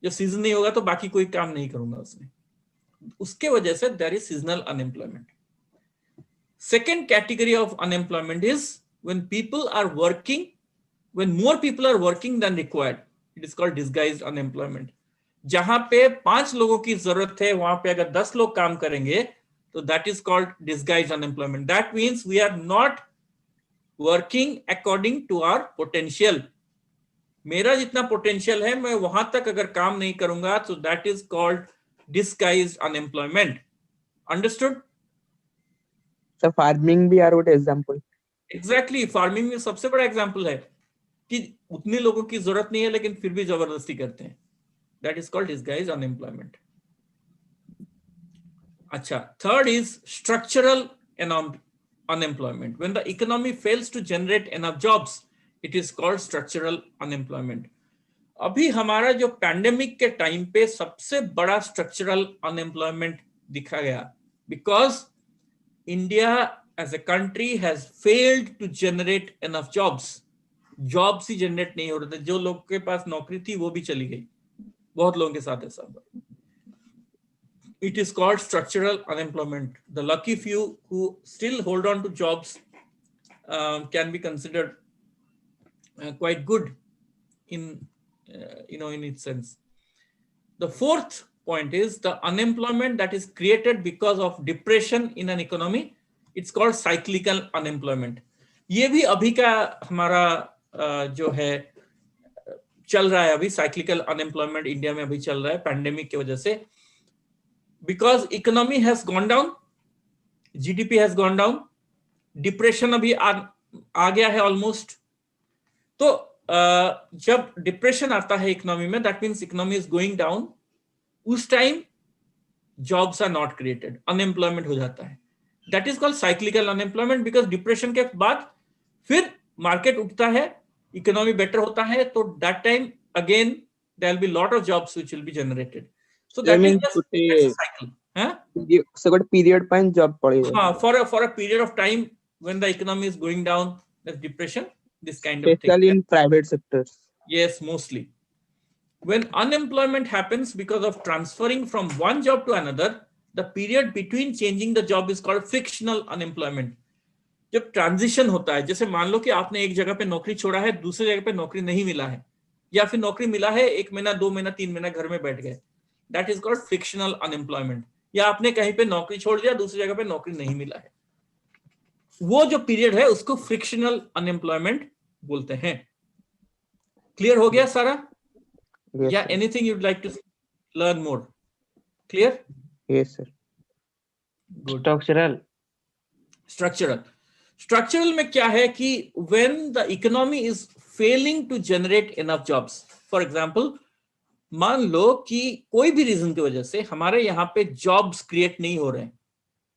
जब सीजन नहीं होगा तो बाकी कोई काम नहीं करूंगा उसमें। उसके वजह से there is seasonal unemployment. Second category of unemployment is when people are working, when more people are working than required, it is called disguised unemployment. जहां पे 5 लोगों की जरूरत है, वहां पे अगर 10 लोग काम करेंगे तो that is called disguised unemployment. That means we are not working according to our potential. मेरा जितना पोटेंशियल है मैं वहां तक अगर काम नहीं करूंगा तो that is called disguised unemployment. Understood? So farming भी are good example. Exactly, farming में सबसे बड़ा एग्जाम्पल है कि उतने लोगों की जरूरत नहीं है लेकिन फिर भी जबरदस्ती करते हैं। That is called disguised unemployment. अच्छा, third is structural unemployment. When the economy fails to generate enough jobs, it is called structural unemployment. अभी हमारा जो पैंडेमिक के टाइम पे सबसे बड़ा स्ट्रक्चरल अनएम्प्लॉयमेंट दिखा गया, because India as a country has failed to generate enough jobs. Jobs ही जनरेट नहीं हो रहे थे, जो लोग के पास नौकरी थी वो भी चली गई, बहुत लोगों के साथ ऐसा हुआ। It is called structural unemployment. The lucky few who still hold on to jobs can be considered quite good in in its sense. The fourth point is the unemployment that is created because of depression in an economy. It's called cyclical unemployment. ये भी अभी का हमारा जो है चल रहा है, अभी cyclical unemployment इंडिया में अभी चल रहा है पैंडेमिक की वजह से। Because economy has gone down, GDP has gone down, depression अभी आ गया है ऑलमोस्ट। तो जब डिप्रेशन आता है इकोनॉमी में, that means economy is going down, उस time jobs are not created, unemployment हो जाता है। That is called cyclical unemployment, because depression के बाद फिर मार्केट उठता है, इकोनॉमी बेटर होता है, तो that time again there will be lot of jobs which will be generated. So that is a cycle. So good period point job पड़ेगा। हाँ, for a period of time when the economy is going down, there's depression, this kind of thing. Especially in private sectors. Yes, mostly. When unemployment happens because of transferring from one job to another, the period between changing the job is called frictional unemployment. जब transition होता है, जैसे मान लो कि आपने एक जगह पे नौकरी छोड़ा है, दूसरी जगह पे नौकरी नहीं मिला है, या फिर नौकरी मिला है 1 महीना 2 महीना 3 महीना घर में बैठ गए, that is called frictional unemployment. या आपने कहीं पे नौकरी छोड़ दिया, दूसरी जगह पे नौकरी नहीं मिला है, वो जो पीरियड है उसको फ्रिक्शनल अनएम्प्लॉयमेंट बोलते हैं। क्लियर हो गया सारा? Yes, या sir. Anything you'd like to learn more? Clear? Yes sir. Structural. Structural में क्या है कि when the economy is failing to generate enough jobs, for example, मान लो कि कोई भी रीजन की वजह से हमारे यहाँ पे जॉब्स क्रिएट नहीं हो रहे हैं,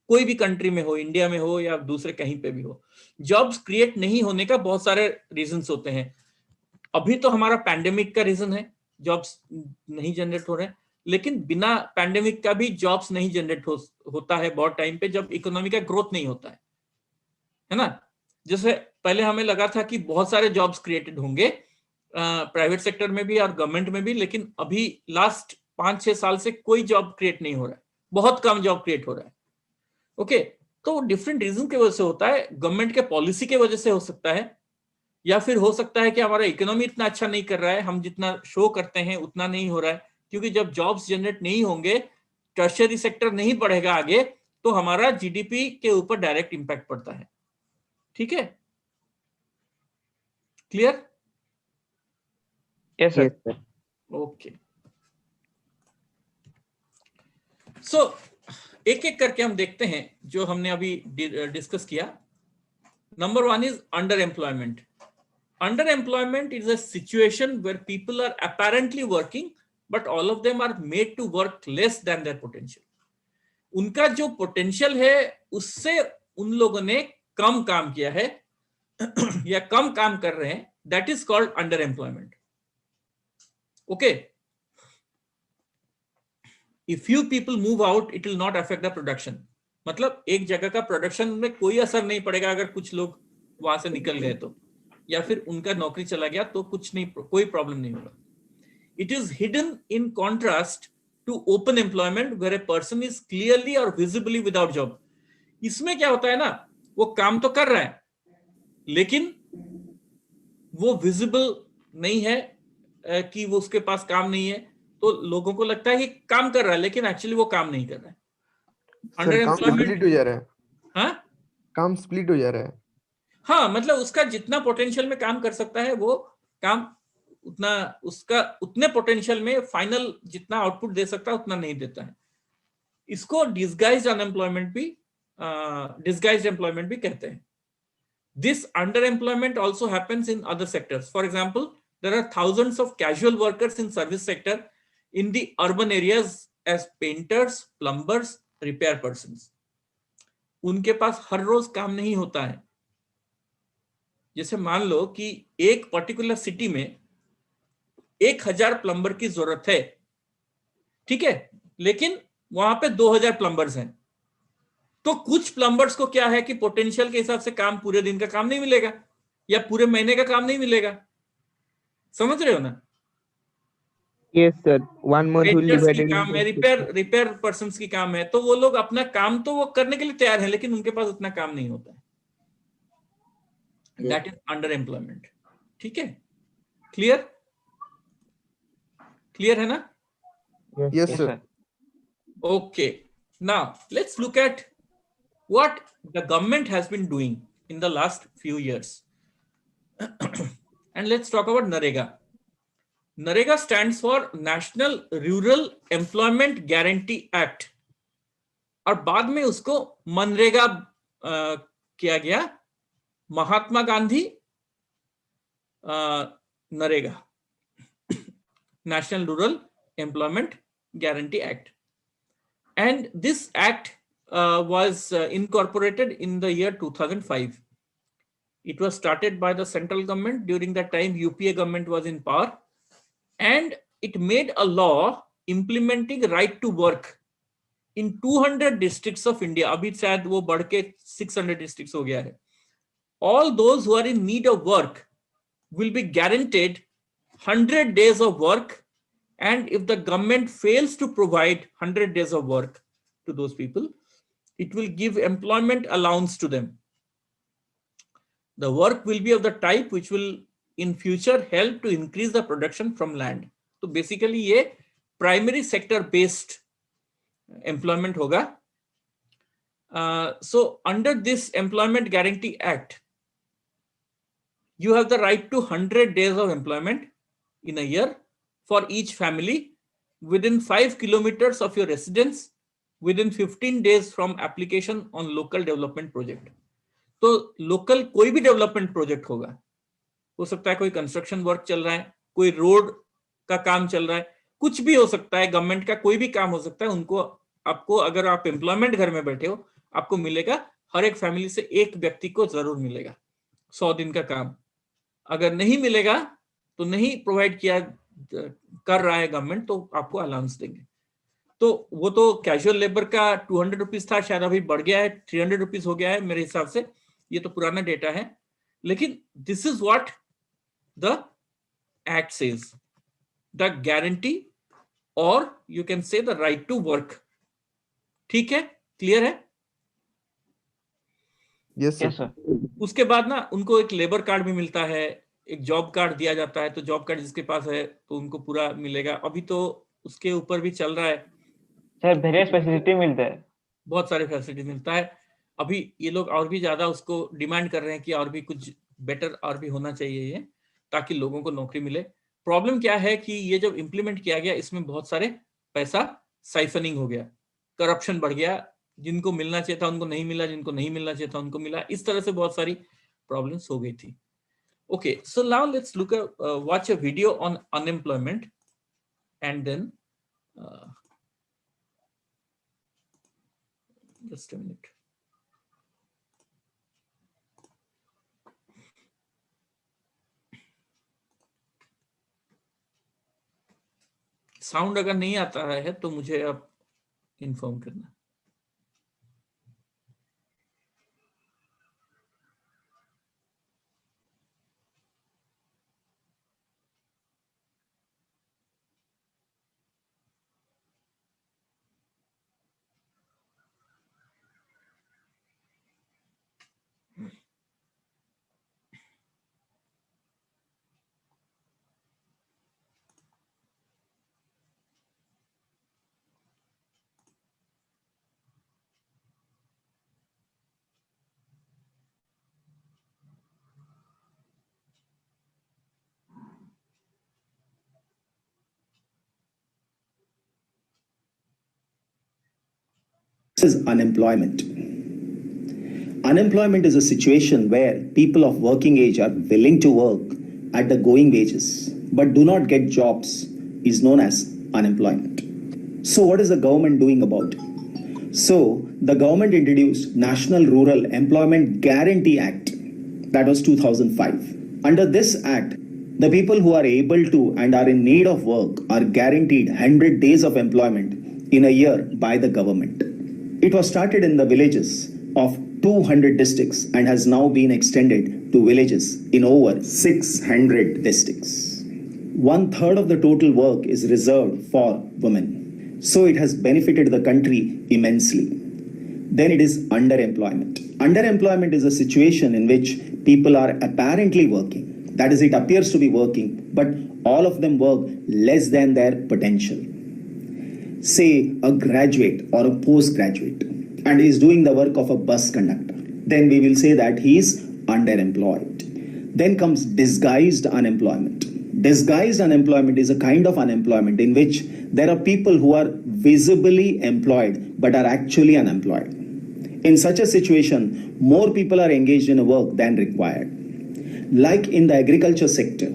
कोई भी कंट्री में हो, इंडिया में हो या दूसरे कहीं पे भी हो, जॉब्स क्रिएट नहीं होने का बहुत सारे रीजंस होते हैं। अभी तो हमारा पैंडेमिक का रीजन है, जॉब्स नहीं जनरेट हो रहे हैं, लेकिन बिना पैंडेमिक का भी जॉब्स नहीं जनरेट होता है बहुत टाइम पे, जब इकोनॉमी का ग्रोथ नहीं होता है ना। जैसे पहले हमें लगा था कि बहुत सारे जॉब्स क्रिएटेड होंगे प्राइवेट सेक्टर में भी और गवर्नमेंट में भी, लेकिन अभी लास्ट 5-6 साल से कोई जॉब क्रिएट नहीं हो रहा है, बहुत कम जॉब क्रिएट हो रहा है। ओके, तो डिफरेंट रीजन की वजह से होता है, गवर्नमेंट के पॉलिसी के वजह से हो सकता है, या फिर हो सकता है कि हमारा इकोनॉमी इतना अच्छा नहीं कर रहा है, हम जितना शो करते हैं उतना नहीं हो रहा है, क्योंकि जब जॉब्स जनरेट नहीं होंगे, टर्शियरी सेक्टर नहीं बढ़ेगा आगे, तो हमारा जीडीपी के ऊपर डायरेक्ट इंपैक्ट पड़ता है। ठीक है, clear? Yes sir. Yes, sir. Okay, so एक एक करके हम देखते हैं जो हमने अभी डिस्कस किया। Number 1 is under employment. Underemployment is a situation where people are apparently working, but all of them are made to work less than their potential. उनका जो पोटेंशियल है उससे उन लोगों ने कम काम किया है या कम काम कर रहे हैं, that is called under employment. Okay, if you people move out it will not affect the production, मतलब एक जगह का प्रोडक्शन में कोई असर नहीं पड़ेगा अगर कुछ लोग वहां से निकल गए तो, या फिर उनका नौकरी चला गया तो कुछ नहीं, कोई प्रॉब्लम नहीं होगा। It is hidden in contrast to open employment where a person is clearly और विजिबली विदाउट जॉब। इसमें क्या होता है ना, वो काम तो कर रहा है लेकिन वो विजिबल नहीं है कि वो उसके पास काम नहीं है, तो लोगों को लगता है कि काम कर रहा है लेकिन एक्चुअली वो काम नहीं कर रहा है। अंडर काम स्प्लिट हो जा रहा है। हाँ, काम स्प्लिट हो जा रहा है। हाँ, मतलब उसका जितना पोटेंशियल में काम कर सकता है वो काम उतना, उसका उतने पोटेंशियल में फाइनल जितना आउटपुट दे सकता है उतना नहीं देता है। इसको डिस्गाइज्ड अनएम्प्लॉयमेंट भी, डिस्गाइज्ड एम्प्लॉयमेंट भी कहते हैं। This under employment also happens in other sectors. For example, there are thousands of casual workers in service sector in the urban areas as painters, plumbers, repair persons. उनके पास हर रोज काम नहीं होता है। जैसे मान लो कि एक पर्टिकुलर सिटी में 1000 प्लम्बर की जरूरत है, ठीक है, लेकिन वहां पे 2000 प्लम्बर्स हैं, तो कुछ प्लम्बर्स को क्या है कि पोटेंशियल के हिसाब से काम, पूरे दिन का काम नहीं मिलेगा या पूरे महीने का काम नहीं मिलेगा। समझ रहे हो ना? Yes, sir. 1 month will be painters की divided काम है, into रिपेयर पर्सन्स की काम है, तो वो लोग अपना काम तो वो करने के लिए तैयार है लेकिन उनके पास उतना काम नहीं होता है। That is under employment. ठीक है, क्लियर? क्लियर है ना? Yes, sir. Okay, now let's look at what the government has been doing in the last few years. And let's talk about NREGA. NREGA stands for National Rural Employment Guarantee Act, और बाद में उसको मनरेगा किया गया, Mahatma Gandhi NREGA, National Rural Employment Guarantee Act. And this act was incorporated in the year 2005. It was started by the central government during that time UPA government was in power, and it made a law implementing right to work in 200 districts of India. अभी शायद वो बढ़ के 600 districts हो गया है. All those who are in need of work will be guaranteed 100 days of work, and if the government fails to provide 100 days of work to those people, it will give employment allowance to them. The work will be of the type which will in future help to increase the production from land. So basically ये primary sector based employment होगा. So under this Employment Guarantee Act, you have the right to 100 days of employment in a year for each family within 5 kilometers of your residence within 15 days from application on local development project. तो local कोई भी development project होगा, हो सकता है कोई construction work चल रहा है, कोई रोड का काम चल रहा है, कुछ भी हो सकता है, गवर्नमेंट का कोई भी काम हो सकता है, उनको आपको, अगर आप एम्प्लॉयमेंट घर में बैठे हो, आपको मिलेगा, हर एक फैमिली से एक व्यक्ति को जरूर मिलेगा 100 दिन का काम। अगर नहीं मिलेगा तो नहीं प्रोवाइड किया कर रहा है गवर्नमेंट, तो आपको अलाउंस देंगे। तो वो तो कैजुअल लेबर का 200 रुपीज था, शायद अभी बढ़ गया है, 300 रुपीज हो गया है मेरे हिसाब से, ये तो पुराना डेटा है, लेकिन this is what the act says, the guarantee और you can say the right to work. ठीक है, क्लियर है? Yes, sir. Yes, sir. उसके बाद ना उनको एक लेबर कार्ड भी मिलता है, एक जॉब कार्ड दिया जाता है, तो जॉब कार्ड जिसके पास है तो उनको पूरा मिलेगा। अभी तो उसके ऊपर भी चल रहा है, सर वेरियस फैसिलिटी मिलता है। बहुत सारे फैसिलिटी मिलता है। अभी ये लोग और भी ज्यादा उसको डिमांड कर रहे हैं कि और भी कुछ बेटर और भी होना चाहिए ये, ताकि लोगों को नौकरी मिले। प्रॉब्लम क्या है कि ये जब इम्प्लीमेंट किया गया इसमें बहुत सारे पैसा साइफनिंग हो गया, करप्शन बढ़ गया, जिनको मिलना चाहिए था उनको नहीं मिला, जिनको नहीं मिलना चाहिए था उनको मिला। इस तरह से बहुत सारी प्रॉब्लम्स हो गई थी। Okay, so now let's look at watch a video on unemployment, and then just a minute. Sound अगर नहीं आता है तो मुझे अब इन्फॉर्म करना। is unemployment. Unemployment is a situation where people of working age are willing to work at the going wages but do not get jobs is known as unemployment. So what is the government doing about it? So the government introduced National Rural Employment Guarantee Act, that was 2005. Under this act, the people who are able to and are in need of work are guaranteed 100 days of employment in a year by the government. It was started in the villages of 200 districts and has now been extended to villages in over 600 districts. 1/3 of the total work is reserved for women. So it has benefited the country immensely. Then it is underemployment. Underemployment is a situation in which people are apparently working. That is, it appears to be working, but all of them work less than their potential. Say a graduate or a postgraduate and is doing the work of a bus conductor, then we will say that he is underemployed. Then comes disguised unemployment. Disguised unemployment is a kind of unemployment in which there are people who are visibly employed but are actually unemployed. In such a situation, more people are engaged in a work than required. Like in the agriculture sector,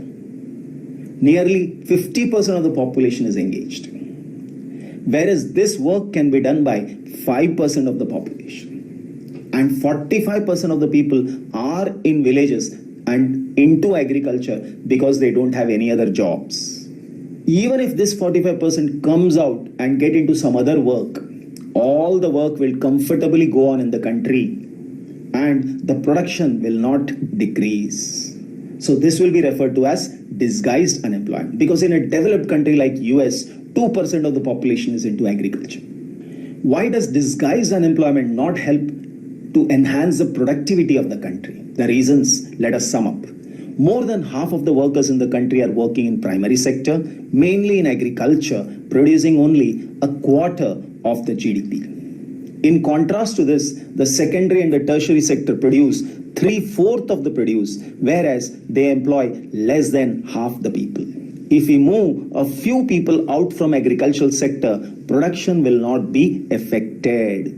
nearly 50% of the population is engaged. Whereas this work can be done by 5% of the population. And 45% of the people are in villages and into agriculture because they don't have any other jobs. Even if this 45% comes out and get into some other work, all the work will comfortably go on in the country and the production will not decrease. So this will be referred to as disguised unemployment, because in a developed country like US, 2% of the population is into agriculture. Why does disguised unemployment not help to enhance the productivity of the country? The reasons, let us sum up. More than half of the workers in the country are working in primary sector, mainly in agriculture, producing only 1/4 of the GDP. In contrast to this, the secondary and the tertiary sector produce 3/4 of the produce, whereas they employ less than half the people. If we move a few people out from agricultural sector, production will not be affected.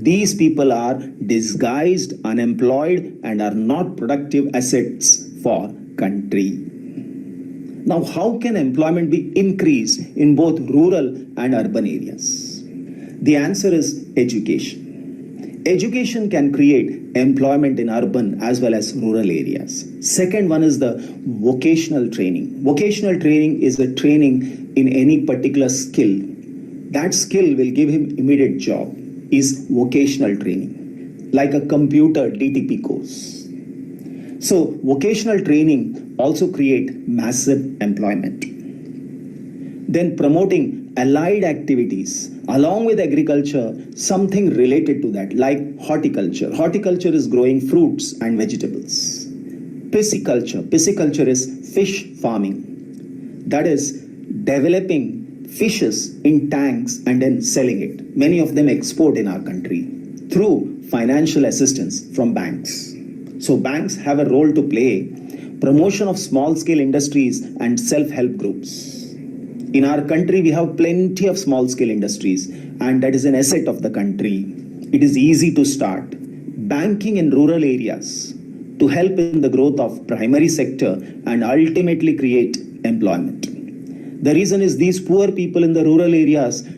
These people are disguised, unemployed, and are not productive assets for country. Now, how can employment be increased in both rural and urban areas? The answer is education. Education can create employment in urban as well as rural areas. Second one is the vocational training. Vocational training is a training in any particular skill. That skill will give him immediate job, is vocational training, like a computer DTP course. So vocational training also create massive employment. Then promoting allied activities along with agriculture, something related to that, like horticulture. Horticulture is growing fruits and vegetables. Pisciculture. Pisciculture is fish farming. That is developing fishes in tanks and then selling it. Many of them export in our country through financial assistance from banks. So banks have a role to play. Promotion of small scale industries and self-help groups. In our country, we have plenty of small scale industries, and that is an asset of the country. It is easy to start. Banking in rural areas to help in the growth of primary sector and ultimately create employment. The reason is these poor people in the rural areas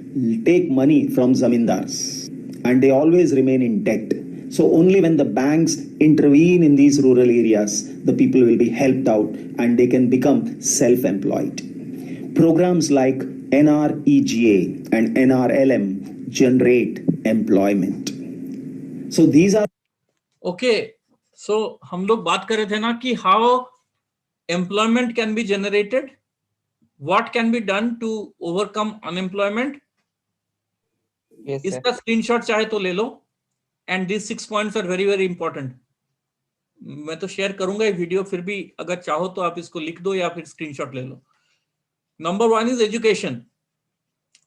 take money from zamindars and they always remain in debt. So only when the banks intervene in these rural areas, the people will be helped out and they can become self-employed. Programs like NREGA and NRLM generate employment. So these are Okay, so हम लोग बात कर रहे थे ना कि how employment can be generated, what can be done to overcome unemployment. Yes, sir. इसका screenshot चाहे तो ले लो, and these 6 points are very very important. मैं तो शेयर करूंगा ये वीडियो, फिर भी अगर चाहो तो आप इसको लिख दो या फिर स्क्रीनशॉट ले लो. Number 1 is education.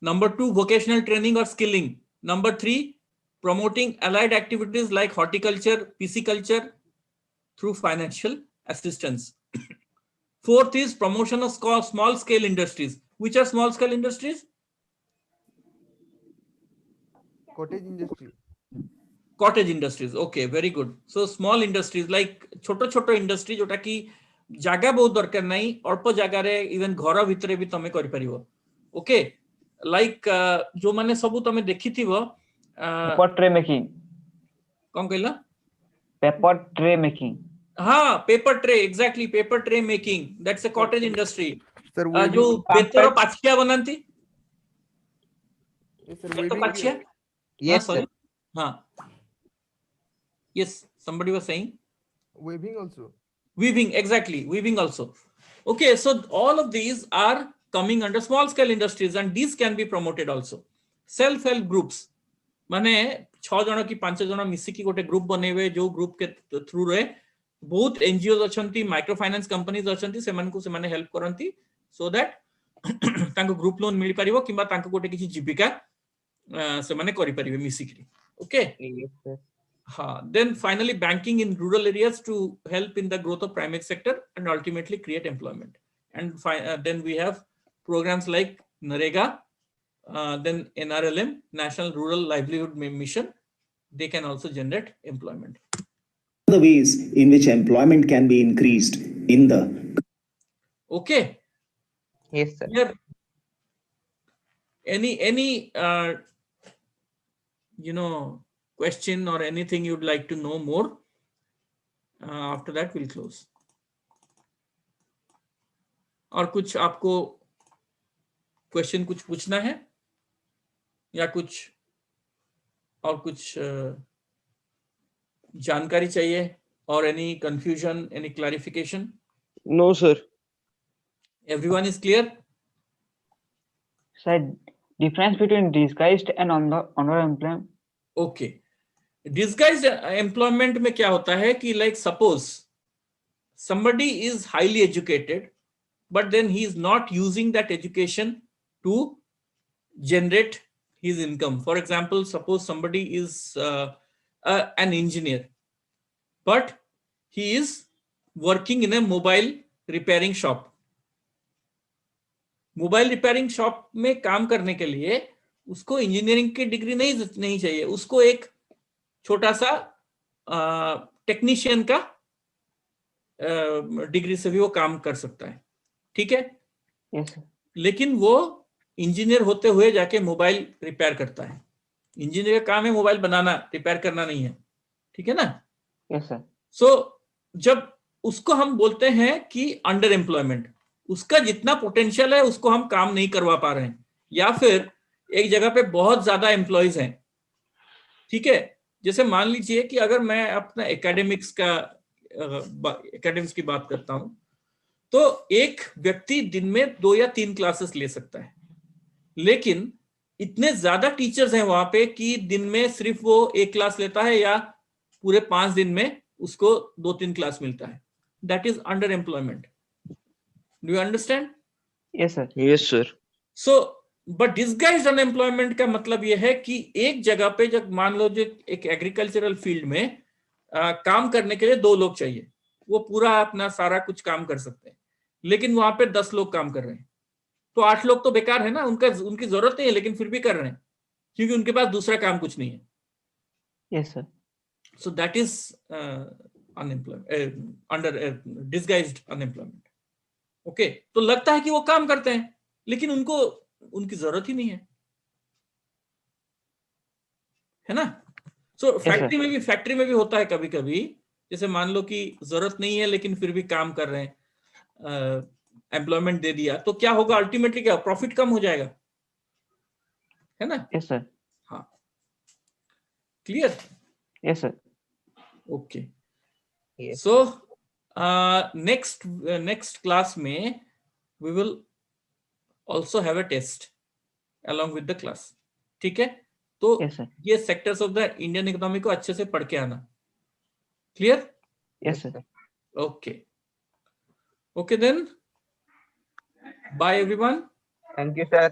Number 2, vocational training or skilling. Number 3, promoting allied activities like horticulture, pisciculture through financial assistance. Fourth is promotion of small scale industries. Which are small scale industries? Cottage industry. Cottage industries. Okay, very good. So small industries like छोटो छोटो industry जोटा कि जागा बहुत दरकार नहीं, अल्प जागा रे इवन घर भितरे भी तमे करि परिबो. ओके, लाइक जो माने सबु तमे देखिथिबो पेपर ट्रे मेकिंग. कोन कहला? Paper tray making. हाँ, paper tray, exactly, paper tray making, that's a cottage industry. Sir, जो बेतर पाछिया बनांती, Yes, sir, बेतर weaving. पाछिया. Yes, sorry. sir. हाँ. Yes, somebody was saying. Weaving also. Weaving, exactly, weaving also. Okay, so all of these are coming under small scale industries and these can be promoted also. Self-help groups. माने 6 जन की 5 जन मिसिकी गोटे group बनेवे, जो group के through रे बहुत NGO अछंती, micro finance companies अछंती, सेमान को सेमाने हेल्प करंती सो दैट तांको ग्रुप लोन मिल परिबो किबा तांको गोटे किछि जीविका सेमाने करि परिबे मिसिकी. Okay. Yes, sir. Then finally banking in rural areas to help in the growth of primary sector and ultimately create employment. And then we have programs like NREGA, then NRLM, National Rural Livelihood Mission. They can also generate employment. the ways in which employment can be increased in the. Okay. Yes, sir. Here, any question or anything you'd like to know more? After that we'll close. और कुछ आपको question कुछ पूछना है या कुछ और कुछ जानकारी चाहिए और any confusion, any clarification? No, sir. Everyone is clear? Sir, difference between disguised and honor employment. Okay. Disguised employment में क्या होता है कि like suppose somebody is highly educated, but then he is not using that education to generate his income. For example, suppose somebody is an engineer, but he is working in a mobile repairing shop. Mobile repairing shop में काम करने के लिए उसको engineering की degree नहीं चाहिए, उसको एक छोटा सा टेक्नीशियन का डिग्री से भी वो काम कर सकता है. ठीक है. Yes, sir. लेकिन वो इंजीनियर होते हुए जाके मोबाइल रिपेयर करता है. इंजीनियर का काम है मोबाइल बनाना, रिपेयर करना नहीं है. ठीक है ना? Yes, sir. सो जब उसको हम बोलते हैं कि अंडर एम्प्लॉयमेंट, उसका जितना पोटेंशियल है उसको हम काम नहीं करवा पा रहे हैं, या फिर एक जगह पे बहुत ज्यादा एम्प्लॉयज हैं. ठीक है. जैसे मान लीजिए कि अगर मैं अपना एकेडमिक्स की बात करता हूं, तो एक व्यक्ति दिन में 2 या 3 क्लासेस ले सकता है. लेकिन इतने ज्यादा टीचर्स हैं वहां पे कि दिन में सिर्फ वो एक क्लास लेता है या पूरे 5 दिन में उसको 2-3 क्लास मिलता है. That is under employment. Do you understand? Yes, sir. Yes, sir. So but disguised unemployment का मतलब यह है कि एक जगह पे जब मान लो जो एक एग्रीकल्चरल फील्ड में काम करने के लिए 2 लोग चाहिए, वो पूरा अपना सारा कुछ काम कर सकते हैं, लेकिन वहां पे 10 लोग काम कर रहे हैं, तो 8 लोग तो बेकार है ना, उनकी जरूरत नहीं है लेकिन फिर भी कर रहे हैं क्योंकि उनके पास दूसरा काम कुछ नहीं है. Yes, sir. So that is unemployment, under disguised unemployment. Okay, तो लगता है कि वो काम करते हैं लेकिन उनकी जरूरत ही नहीं है ना. सो फैक्ट्री में भी होता है कभी कभी, जैसे मान लो कि जरूरत नहीं है लेकिन फिर भी काम कर रहे हैं, एम्प्लॉयमेंट दे दिया, तो क्या होगा अल्टीमेटली? क्या प्रॉफिट कम हो जाएगा, है ना. Yes, sir. हाँ, clear. Yes, sir. Okay. Yes. So next class में we will also have a test along with the class. ठीक है, तो Yes, sir. ये sectors of the Indian economy को अच्छे से पढ़ के आना. Clear? Yes, sir. Okay. Okay then. Bye everyone. Thank you, sir.